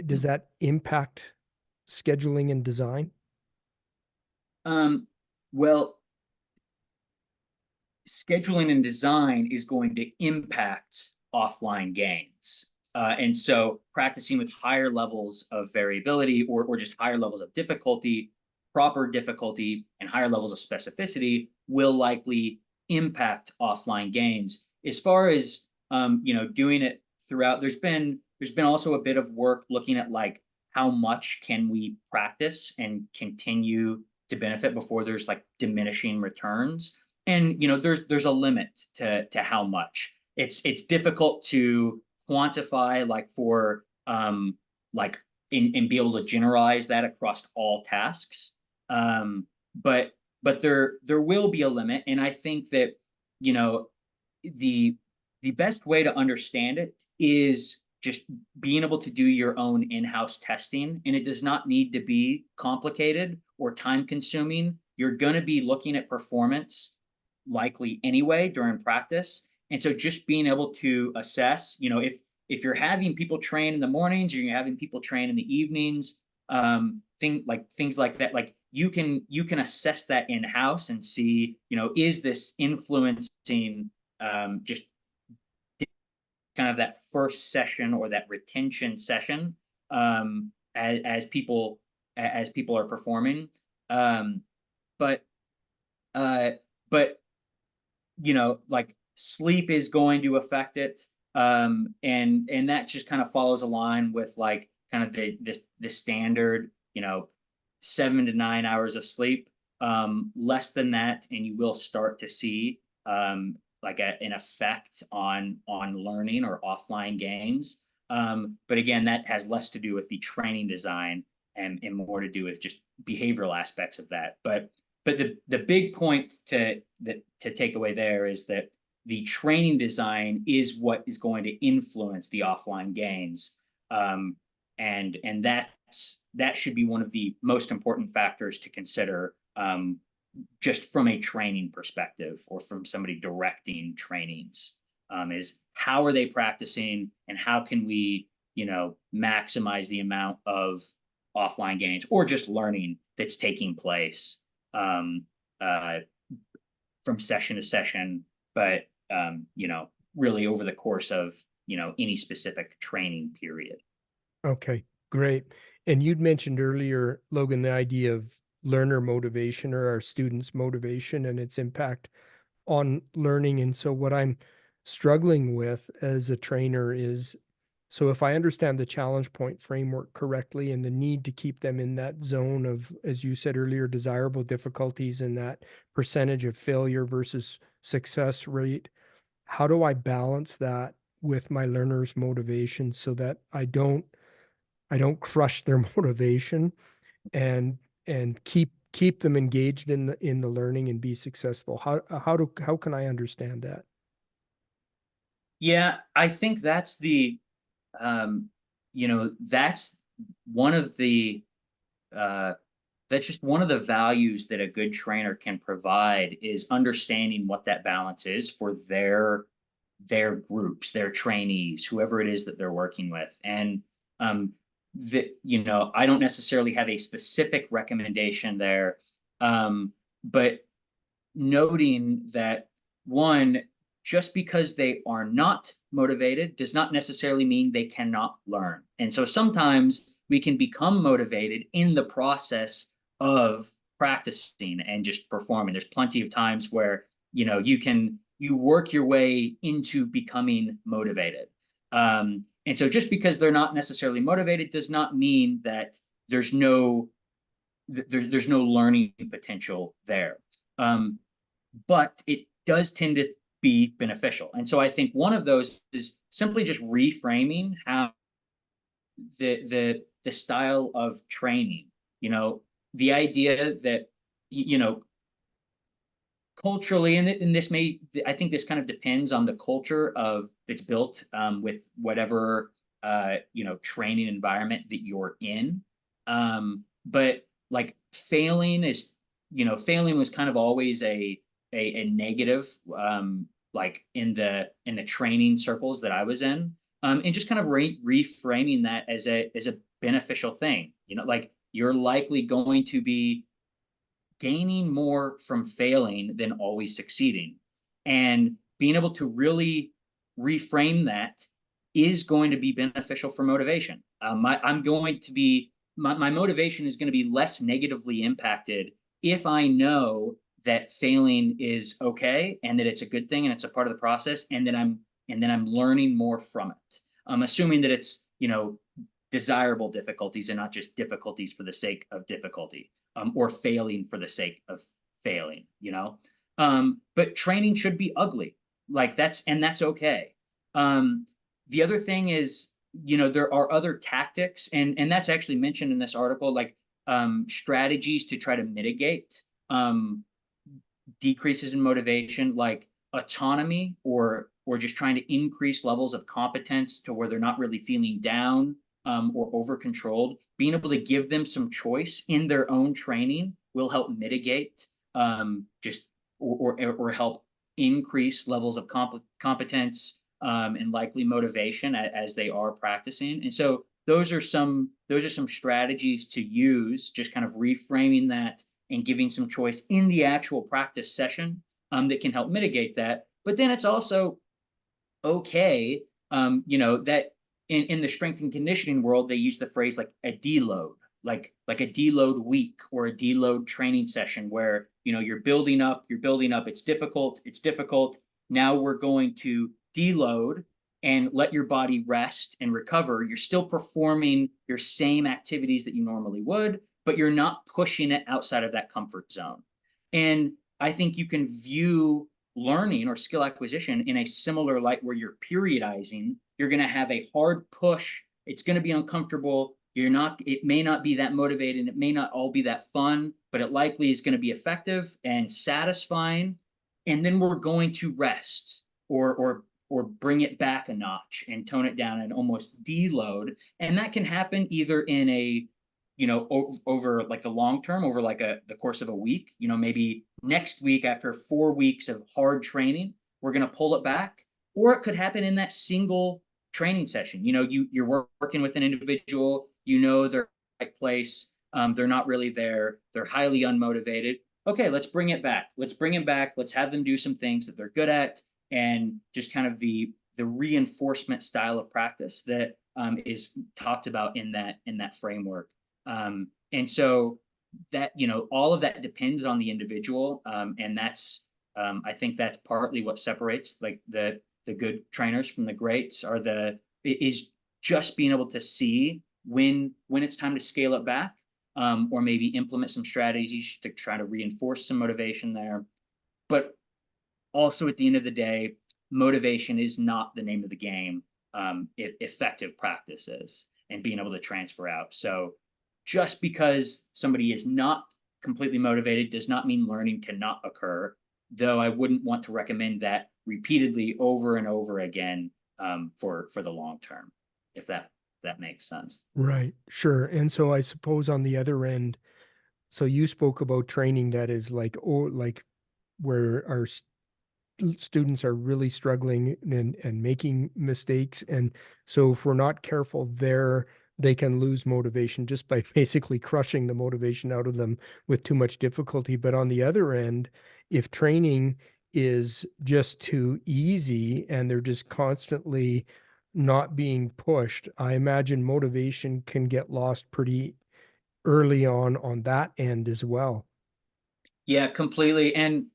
Does that impact scheduling and design? Um, well, scheduling and design is going to impact offline gains. And so practicing with higher levels of variability or just higher levels of difficulty, proper difficulty, and higher levels of specificity will likely impact offline gains. As far as doing it throughout, there's been also a bit of work looking at like how much can we practice and continue to benefit before there's like diminishing returns. And there's a limit to how much. It's difficult to quantify like for like and be able to generalize that across all tasks. Um, but there will be a limit, and I think that you know the the best way to understand it is just being able to do your own in-house testing, and it does not need to be complicated or time consuming. You're going to be looking at performance likely anyway during practice, and so just being able to assess, if you're having people train in the mornings or you're having people train in the evenings, things like that, like you can assess that in house and see, is this influencing just kind of that first session or that retention session, as people are performing. Um, but uh, but like sleep is going to affect it, and that just kind of follows a line with like kind of the standard, 7 to 9 hours of sleep. Less than that, and you will start to see like an effect on learning or offline gains. But again, that has less to do with the training design and more to do with just behavioral aspects of that. But the big point to take away there is that the training design is what is going to influence the offline gains, and that should be one of the most important factors to consider, just from a training perspective or from somebody directing trainings, is how are they practicing and how can we maximize the amount of offline gains or just learning that's taking place, um, uh, from session to session, but really over the course of any specific training period. Okay, great. And you'd mentioned earlier, Logan, the idea of learner motivation or our students' motivation and its impact on learning. And so what I'm struggling with as a trainer is, so if I understand the challenge point framework correctly and the need to keep them in that zone of, as you said earlier, desirable difficulties and that percentage of failure versus success rate, how do I balance that with my learners' motivation so that I don't crush their motivation and keep them engaged in the learning and be successful? How can I understand that? Yeah, I think that's one of the uh, that's just one of the values that a good trainer can provide, is understanding what that balance is for their groups, their trainees, whoever it is that they're working with. And that I don't necessarily have a specific recommendation there, but noting that, one, just because they are not motivated does not necessarily mean they cannot learn. And so sometimes we can become motivated in the process of practicing and just performing. There's plenty of times where you work your way into becoming motivated. And so just because they're not necessarily motivated does not mean that there's no there's no learning potential there. Um, but it does tend to be beneficial. And so I think one of those is simply just reframing how the style of training, the idea that culturally, and this may, I think this kind of depends on the culture of that's built, with whatever training environment that you're in. But like failing was kind of always a negative, like in the training circles that I was in, and just kind of reframing that as a beneficial thing. Like you're likely going to be gaining more from failing than always succeeding. And being able to really reframe that is going to be beneficial for motivation. I'm going to be, my motivation is going to be less negatively impacted if I know that failing is okay and that it's a good thing and it's a part of the process, and then I'm learning more from it. I'm assuming that it's, desirable difficulties and not just difficulties for the sake of difficulty, or failing for the sake of failing, but training should be ugly. Like that's okay. The other thing is, there are other tactics, and that's actually mentioned in this article, like strategies to try to mitigate decreases in motivation, like autonomy, or just trying to increase levels of competence to where they're not really feeling down, or over controlled. Being able to give them some choice in their own training will help mitigate, just or help increase levels of competence, and likely motivation as they are practicing. And so those are some strategies to use, just kind of reframing that and giving some choice in the actual practice session, that can help mitigate that. But then it's also okay, that in the strength and conditioning world, they use the phrase like a deload, like a deload week or a deload training session where, you're building up, it's difficult. Now we're going to deload and let your body rest and recover. You're still performing your same activities that you normally would, but you're not pushing it outside of that comfort zone. And I think you can view learning or skill acquisition in a similar light, where you're periodizing. You're going to have a hard push. It's going to be uncomfortable. It may not be that motivating. It may not all be that fun, but it likely is going to be effective and satisfying. And then we're going to rest, or bring it back a notch and tone it down and almost deload. And that can happen either in a, over like the long term, over like the course of a week. Maybe next week, after 4 weeks of hard training, we're going to pull it back. Or it could happen in that single training session. You're working with an individual, they're in the right place, they're not really there, they're highly unmotivated. Okay, let's bring it back. Let's have them do some things that they're good at, and just kind of the reinforcement style of practice that, is talked about in that framework. And so that, all of that depends on the individual, and that's, I think that's partly what separates like the good trainers from the greats, is just being able to see when it's time to scale it back, or maybe implement some strategies to try to reinforce some motivation there. But also, at the end of the day, motivation is not the name of the game. Effective practice is, and being able to transfer out. So just because somebody is not completely motivated does not mean learning cannot occur, though I wouldn't want to recommend that repeatedly over and over again, for the long term, if that makes sense. Right. Sure. And so I suppose on the other end, so you spoke about training that is like, like where our students are really struggling and making mistakes. And so if we're not careful there, they can lose motivation just by basically crushing the motivation out of them with too much difficulty. But on the other end, if training is just too easy and they're just constantly not being pushed, I imagine motivation can get lost pretty early on that end as well. Yeah, completely. And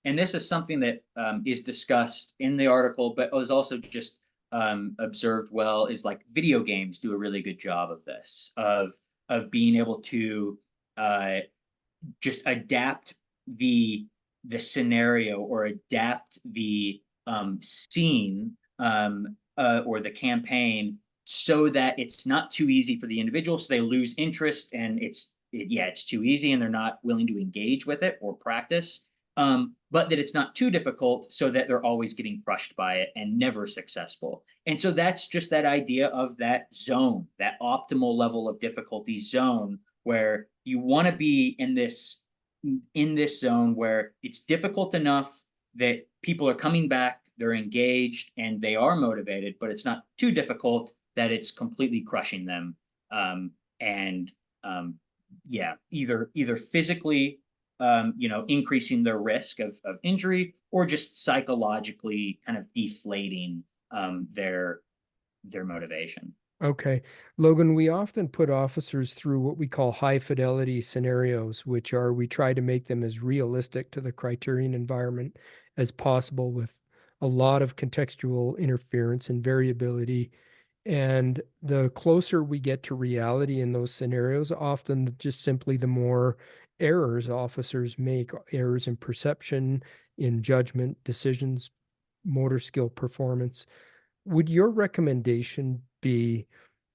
this is something that, is discussed in the article, but was also just, observed well, is like video games do a really good job of this, of being able to, uh, just adapt the scenario, or adapt the, scene, or the campaign, so that it's not too easy for the individual, so they lose interest, and it's too easy and they're not willing to engage with it or practice, but that it's not too difficult, so that they're always getting crushed by it and never successful. And so that's just that idea of that zone, that optimal level of difficulty zone, where you want to be in this zone where it's difficult enough that people are coming back, they're engaged, and they are motivated, but it's not too difficult that it's completely crushing them. And yeah, either physically increasing their risk of injury, or just psychologically kind of deflating their motivation. Okay. Logan, we often put officers through what we call high fidelity scenarios, which are we try to make them as realistic to the criterion environment as possible with a lot of contextual interference and variability. And the closer we get to reality in those scenarios, often just simply the more errors officers make, errors in perception, in judgment, decisions, motor skill performance. Would your recommendation be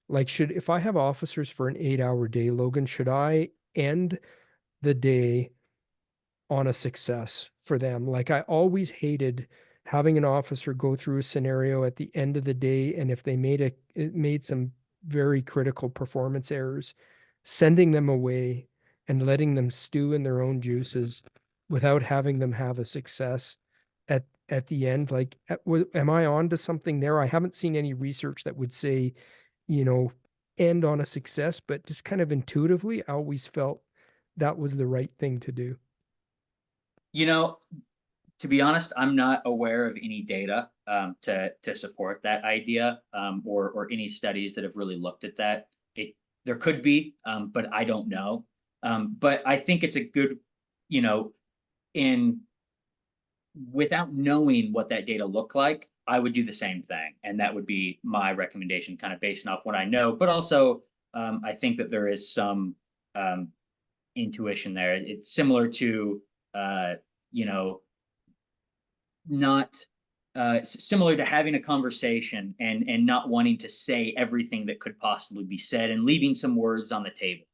like, if I have officers for an 8 hour day, Logan, should I end the day on a success for them? Like, I always hated having an officer go through a scenario at the end of the day, and if they made some very critical performance errors, sending them away and letting them stew in their own juices without having them have a success at the end. Like, am I on to something there? I haven't seen any research that would say, you know, end on a success, but just kind of intuitively, I always felt that was the right thing to do. You know, to be honest, I'm not aware of any data to support that idea, or any studies that have really looked at that. There could be, but I don't know. But I think it's a good, you know, in without knowing what that data look like, I would do the same thing, and that would be my recommendation, kind of based off what I know. But also, I think that there is some um, intuition there. It's similar to, uh, you know, not similar to having a conversation and not wanting to say everything that could possibly be said and leaving some words on the table.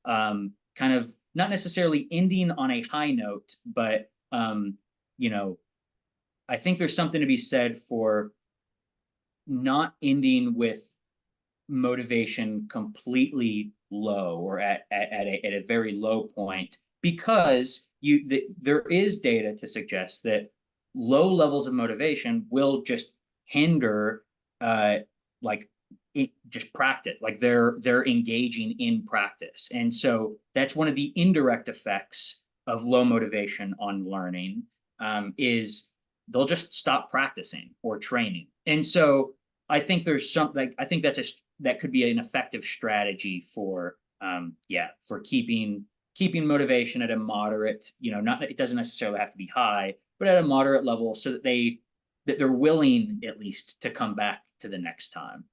Kind of not necessarily ending on a high note, but you know, I think there's something to be said for not ending with motivation completely low, or at a very low point, because there is data to suggest that low levels of motivation will just hinder like just practice, like they're engaging in practice. And so that's one of the indirect effects of low motivation on learning, is they'll just stop practicing or training. And so I think there's some, like, I think that could be an effective strategy for for keeping motivation at a moderate, not, it doesn't necessarily have to be high, but at a moderate level, so that they're willing at least to come back to the next time.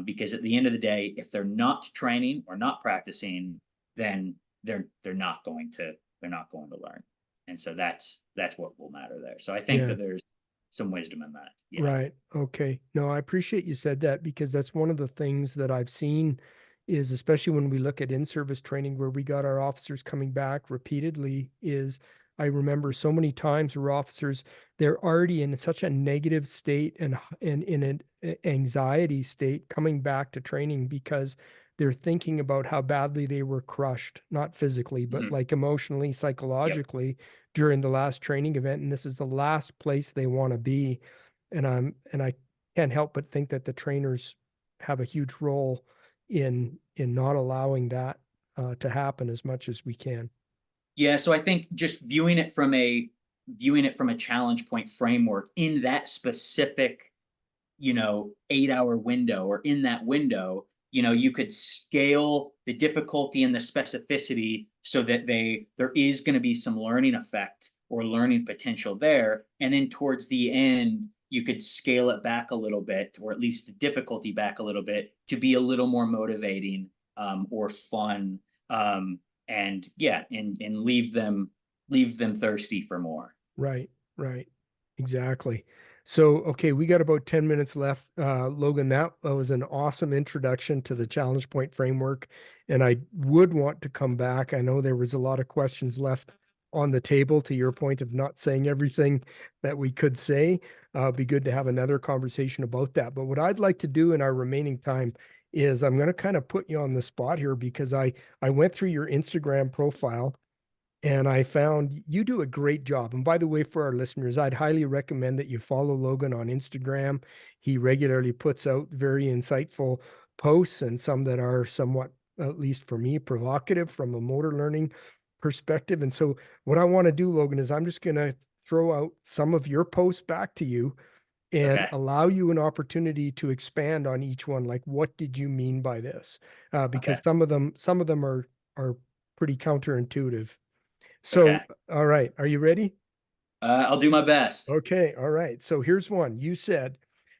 Because at the end of the day, if they're not training or not practicing, then they're not going to learn. And so that's what will matter there. So I think Yeah. that there's some wisdom in that. Yeah. Right. Okay. No, I appreciate you said that because that's one of the things that I've seen is, especially when we look at in-service training where we got our officers coming back repeatedly, is I remember so many times where officers, they're already in such a negative state and in an anxiety state coming back to training because they're thinking about how badly they were crushed, not physically, but Mhm. like emotionally, Yep. psychologically during the last training event. And this is the last place they want to be. And I can't help but think that the trainers have a huge role in not allowing that to happen as much as we can. Yeah, so I think just viewing it from a challenge point framework in that specific, 8 hour window, or in that window, you could scale the difficulty and the specificity so that there is going to be some learning effect or learning potential there. And then towards the end, you could scale it back a little bit, or at least the difficulty back a little bit, to be a little more motivating, or fun. And yeah, and leave them thirsty for more. Right, right. Exactly. So, okay, we got about 10 minutes left. Logan, that was an awesome introduction to the challenge point framework. And I would want to come back. I know there was a lot of questions left on the table to your point of not saying everything that we could say. It'd be good to have another conversation about that. But what I'd like to do in our remaining time is I'm going to kind of put you on the spot here because I went through your Instagram profile and I found you do a great job. And by the way, for our listeners, I'd highly recommend that you follow Logan on Instagram. He regularly puts out very insightful posts and some that are somewhat, at least for me, provocative from a motor learning perspective. And so what I want to do, Logan, is I'm just going to throw out some of your posts back to you and Okay. allow you an opportunity to expand on each one. Like, what did you mean by this? Okay. Because some of them are pretty counterintuitive. Okay. So, all right, are you ready? I'll do my best. Okay, all right. So here's one. You said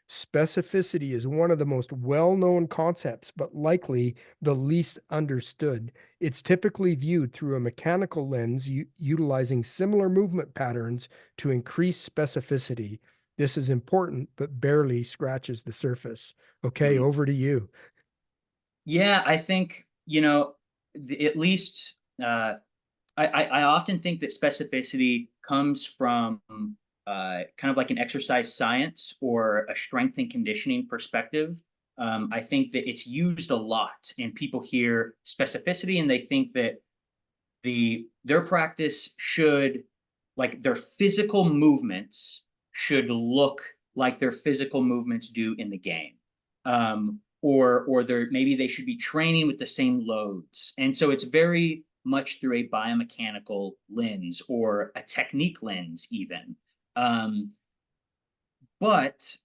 specificity is one of the most well-known concepts, but likely the least understood. It's typically viewed through a mechanical lens, utilizing similar movement patterns to increase specificity. This is important, but barely scratches the surface. Okay, Hmm. over to you. Yeah, I think, at least I often think that specificity comes from kind of like an exercise science or a strength and conditioning perspective. I think that it's used a lot, and people hear specificity and they think that their practice should, like, their physical movements should look like their physical movements do in the game, or maybe they should be training with the same loads, and so it's very much through a biomechanical lens or a technique lens even. um, but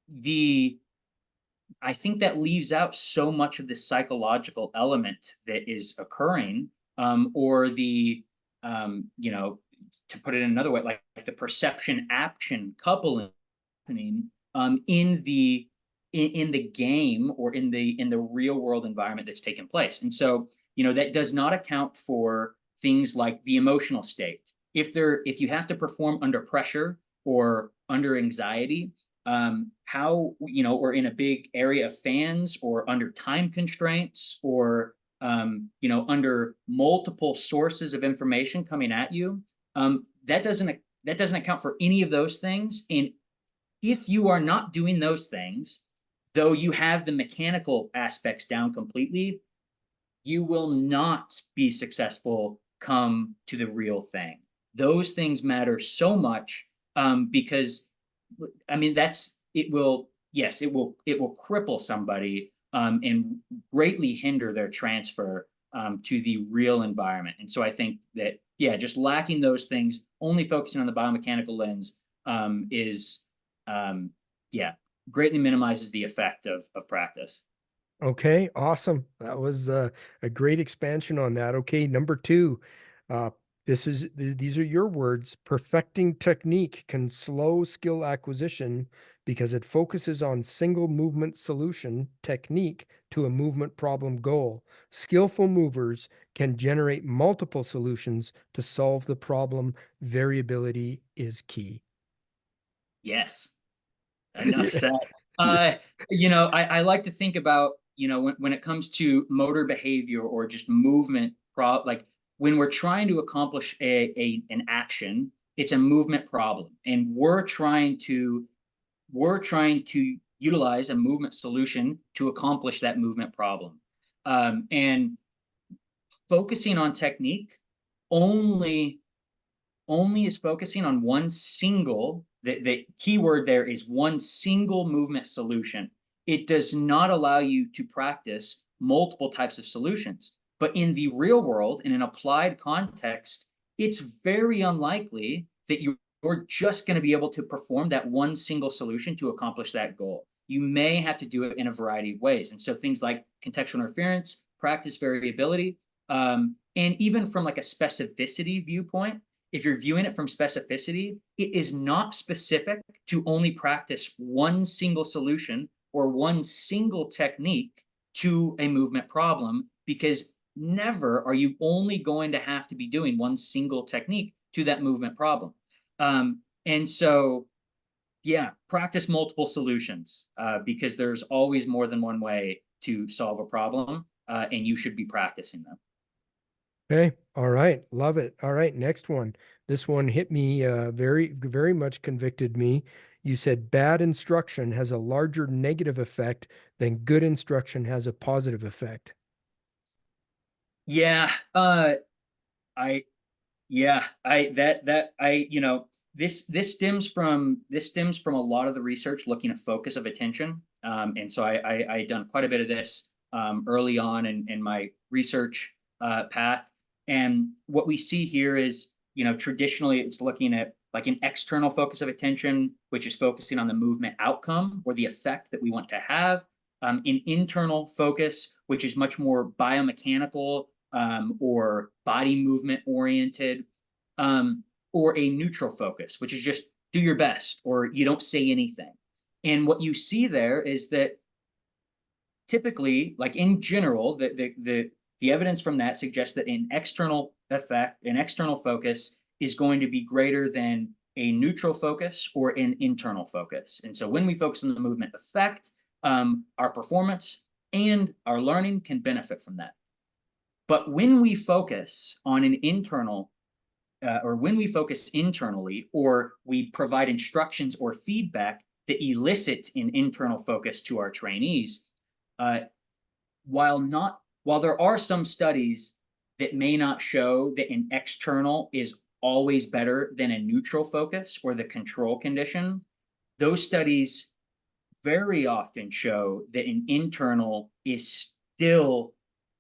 the I think that leaves out so much of the psychological element that is occurring, or to put it in another way, like the perception action coupling happening in the game or in the real world environment that's taken place. And so, that does not account for things like the emotional state. If you have to perform under pressure or under anxiety, how, or in a big area of fans or under time constraints, or under multiple sources of information coming at you, that doesn't account for any of those things. And if you are not doing those things, though you have the mechanical aspects down completely, you will not be successful come to the real thing. Those things matter so much, because I mean that's it will yes it will cripple somebody, and greatly hinder their transfer, to the real environment. And so I think that, yeah, just lacking those things, only focusing on the biomechanical lens, is yeah, greatly minimizes the effect of practice. Okay, awesome. That was a great expansion on that. Okay, number two. Uh, these are your words. Perfecting technique can slow skill acquisition because it focuses on single movement solution technique to a movement problem goal. Skillful movers can generate multiple solutions to solve the problem. Variability is key. Yes. Enough Yeah. said. Yeah. Uh, I like to think about, when it comes to motor behavior or just movement, like when we're trying to accomplish an action, it's a movement problem, and we're trying to utilize a movement solution to accomplish that movement problem. And focusing on technique only only is focusing on one single, the keyword there is one single movement solution. It does not allow you to practice multiple types of solutions. But in the real world, in an applied context, it's very unlikely that you're just going to be able to perform that one single solution to accomplish that goal. You may have to do it in a variety of ways. And so things like contextual interference, practice variability, and even from like a specificity viewpoint, if you're viewing it from specificity, it is not specific to only practice one single solution or one single technique to a movement problem, because never are you only going to have to be doing one single technique to that movement problem. And so, yeah, practice multiple solutions, because there's always more than one way to solve a problem, and you should be practicing them. Okay. All right. Love it. All right. Next one. This one hit me, very much convicted me. You said bad instruction has a larger negative effect than good instruction has a positive effect. Yeah, I Yeah, I that that I this stems from a lot of the research looking at focus of attention, and so I done quite a bit of this, early on in my research path, And what we see here is, traditionally it's looking at like an external focus of attention, which is focusing on the movement outcome or the effect that we want to have. An internal focus, which is much more biomechanical or body movement oriented, or a neutral focus, which is just do your best or you don't say anything. And what you see there is that typically, like in general, the evidence from that suggests that an external effect, an external focus is going to be greater than a neutral focus or an internal focus. And so when we focus on the movement effect, our performance and our learning can benefit from that. But when we focus on an internal or when we focus internally, or we provide instructions or feedback that elicit an internal focus to our trainees, uh, while there are some studies that may not show that an external is always better than a neutral focus or the control condition, those studies very often show that an internal is still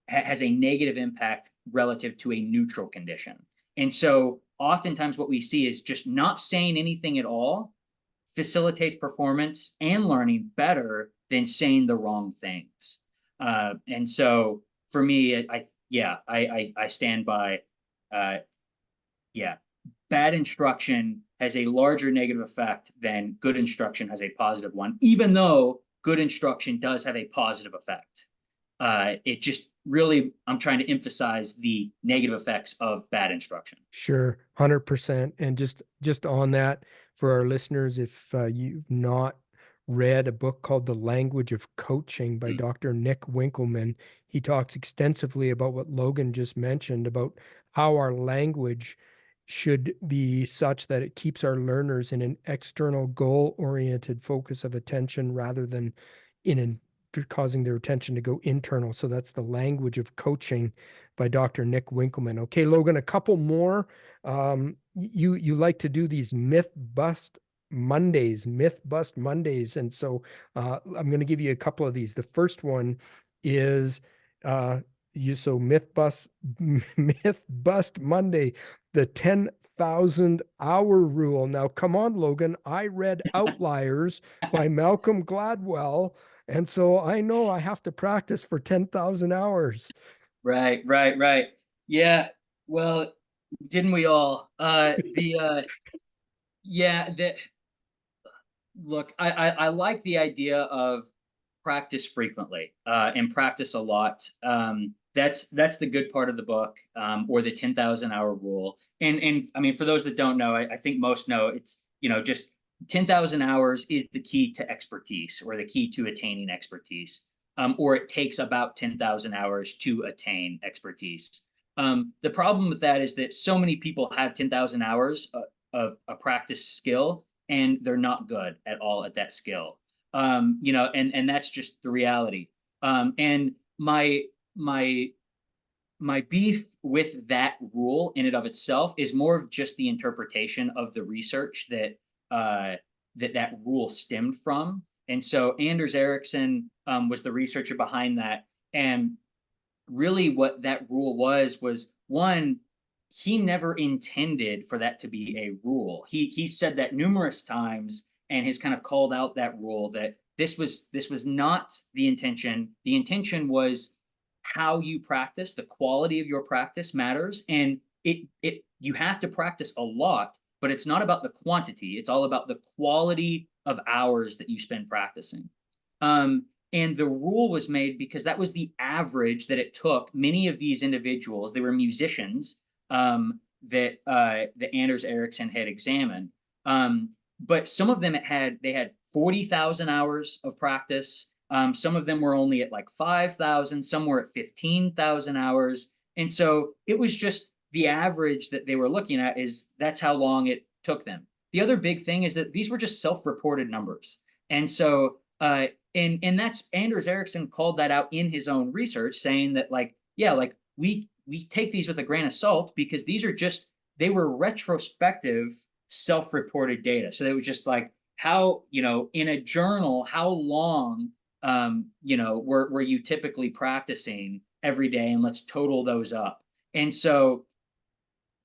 has a negative impact relative to a neutral condition. And so oftentimes what we see is just not saying anything at all facilitates performance and learning better than saying the wrong things. And so for me, I stand by, yeah, bad instruction has a larger negative effect than good instruction has a positive one, even though good instruction does have a positive effect. It just really, I'm trying to emphasize the negative effects of bad instruction. Sure, 100%. And just on that, for our listeners, if you've not read a book called The Language of Coaching by Mm. Dr. Nick Winkelman, he talks extensively about what Logan just mentioned about how our language should be such that it keeps our learners in an external goal-oriented focus of attention rather than in an causing their attention to go internal. So that's The Language of Coaching by Dr. Nick Winkelman. Okay, Logan, a couple more. You like to do these myth bust Mondays, and so I'm going to give you a couple of these. The first one is myth bust myth bust Monday, the 10,000 hour rule. Now, come on, Logan. I read Outliers by Malcolm Gladwell, and so I know I have to practice for 10,000 hours. Right, right, right. Yeah. Well, didn't we all? Yeah, the look, I like the idea of practice frequently and practice a lot. That's the good part of the book, or the 10,000 hour rule. And I mean, for those that don't know, I think most know it's just 10,000 hours is the key to expertise or the key to attaining expertise. Or it takes about 10,000 hours to attain expertise. The problem with that is that so many people have 10,000 hours of a practice skill and they're not good at all at that skill. And that's just the reality. And my beef with that rule in and of itself is more of just the interpretation of the research that rule stemmed from. And so Anders Ericsson was the researcher behind that. And really what that rule was one, he never intended for that to be a rule. He said that numerous times and has kind of called out that rule that this was not the intention. The intention was how you practice, the quality of your practice matters, and it you have to practice a lot, but it's not about the quantity. It's all about the quality of hours that you spend practicing. And the rule was made because that was the average that it took many of these individuals. They were musicians that Anders Ericsson had examined. But some of them they had 40,000 hours of practice. Some of them were only at like 5,000. Some were at 15,000 hours. And so it was just the average that they were looking at is that's how long it took them. The other big thing is that these were just self-reported numbers. And so and that's Anders Ericsson called that out in his own research, saying that like, yeah, like we take these with a grain of salt because these are just they were retrospective self-reported data. So it was just like how, in a journal, how long were you typically practicing every day, and let's total those up. And so,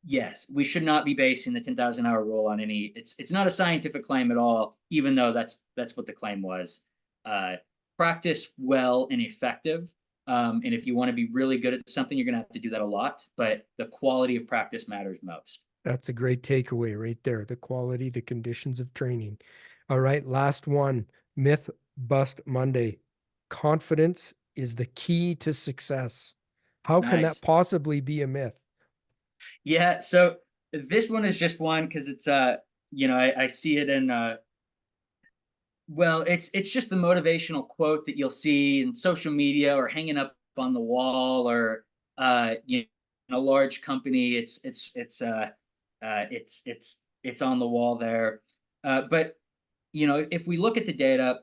yes, we should not be basing the 10,000 hour rule on any. It's not a scientific claim at all, even though that's what the claim was. Uh, Practice well and effective. And if you want to be really good at something, you're going to have to do that a lot. But the quality of practice matters most. That's a great takeaway right there. The quality, the conditions of training. All right, last one. Myth bust Monday. Confidence is the key to success. How can that Nice. possibly be a myth? Yeah. So this one is just one because it's I see it in well, it's just the motivational quote that you'll see in social media or hanging up on the wall or in a large company. It's on the wall there. But if we look at the data,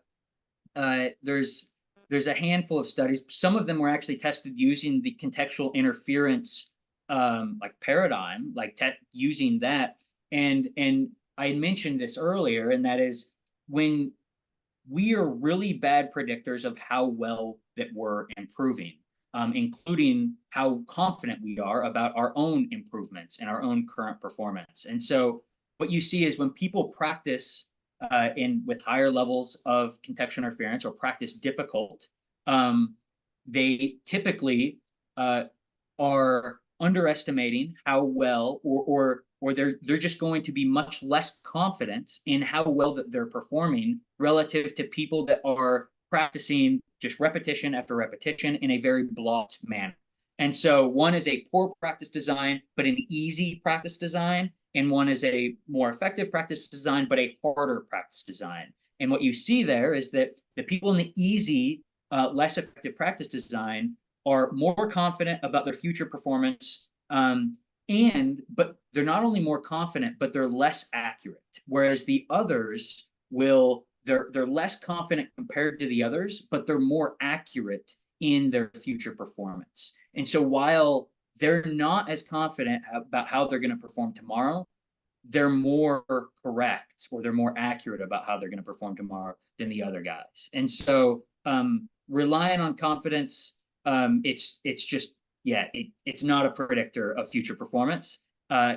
there's a handful of studies. Some of them were actually tested using the contextual interference like paradigm, like using that. And I mentioned this earlier, and that is when we are really bad predictors of how well that we're improving, including how confident we are about our own improvements and our own current performance. And so, what you see is when people practice in with higher levels of contextual interference or practice difficult, they typically uh, are underestimating how well or they're just going to be much less confident in how well that they're performing relative to people that are practicing just repetition after repetition in a very blocked manner. And so one is a poor practice design, but an easy practice design. And one is a more effective practice design, but a harder practice design. And what you see there is that the people in the easy, less effective practice design are more confident about their future performance. But they're not only more confident, but they're less accurate. Whereas the others they're less confident compared to the others, but they're more accurate in their future performance. And so while they're not as confident about how they're going to perform tomorrow, they're more correct or they're more accurate about how they're going to perform tomorrow than the other guys. And so relying on confidence, it's just it's not a predictor of future performance.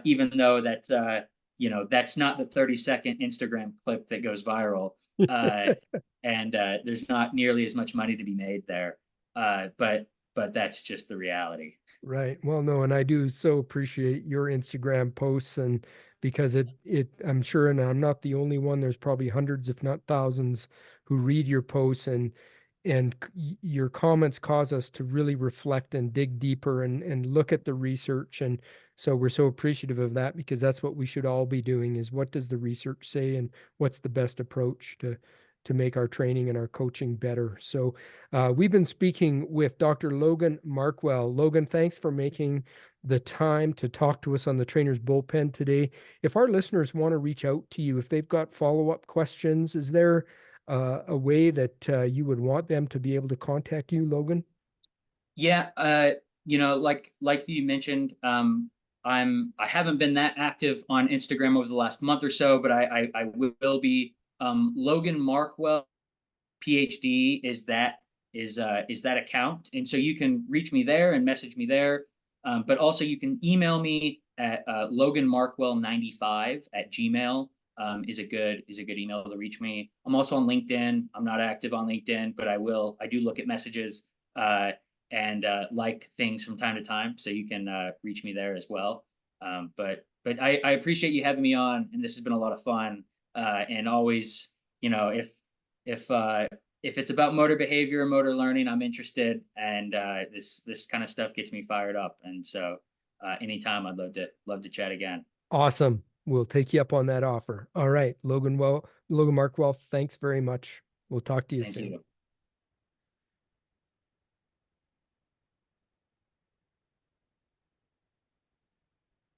Even though that's not the 30-second Instagram clip that goes viral, uh, and there's not nearly as much money to be made there. But that's just the reality. Right. Well, no, and I do so appreciate your Instagram posts and because I'm sure, and I'm not the only one, there's probably hundreds, if not thousands, who read your posts and your comments cause us to really reflect and dig deeper and look at the research. And so we're so appreciative of that because that's what we should all be doing is what does the research say and what's the best approach to make our training and our coaching better. So we've been speaking with Dr. Logan Markwell. Logan, thanks for making the time to talk to us on the Trainer's Bullpen today. If our listeners want to reach out to you, if they've got follow-up questions, is there a way that you would want them to be able to contact you, Logan? Yeah, like you mentioned, I haven't been that active on Instagram over the last month or so, but I will be. Logan Markwell PhD is that account, and so you can reach me there and message me there. But also you can email me at loganmarkwell95 @gmail. Is a good email to reach me. I'm also on LinkedIn. I'm not active on LinkedIn, but I do look at messages and like things from time to time, so you can reach me there as well. But I appreciate you having me on, and this has been a lot of fun. And always, if if it's about motor behavior and motor learning, I'm interested, and this kind of stuff gets me fired up. And so, anytime, I'd love to chat again. Awesome. We'll take you up on that offer. All right, Logan Markwell, thanks very much. We'll talk to you Thank soon. you.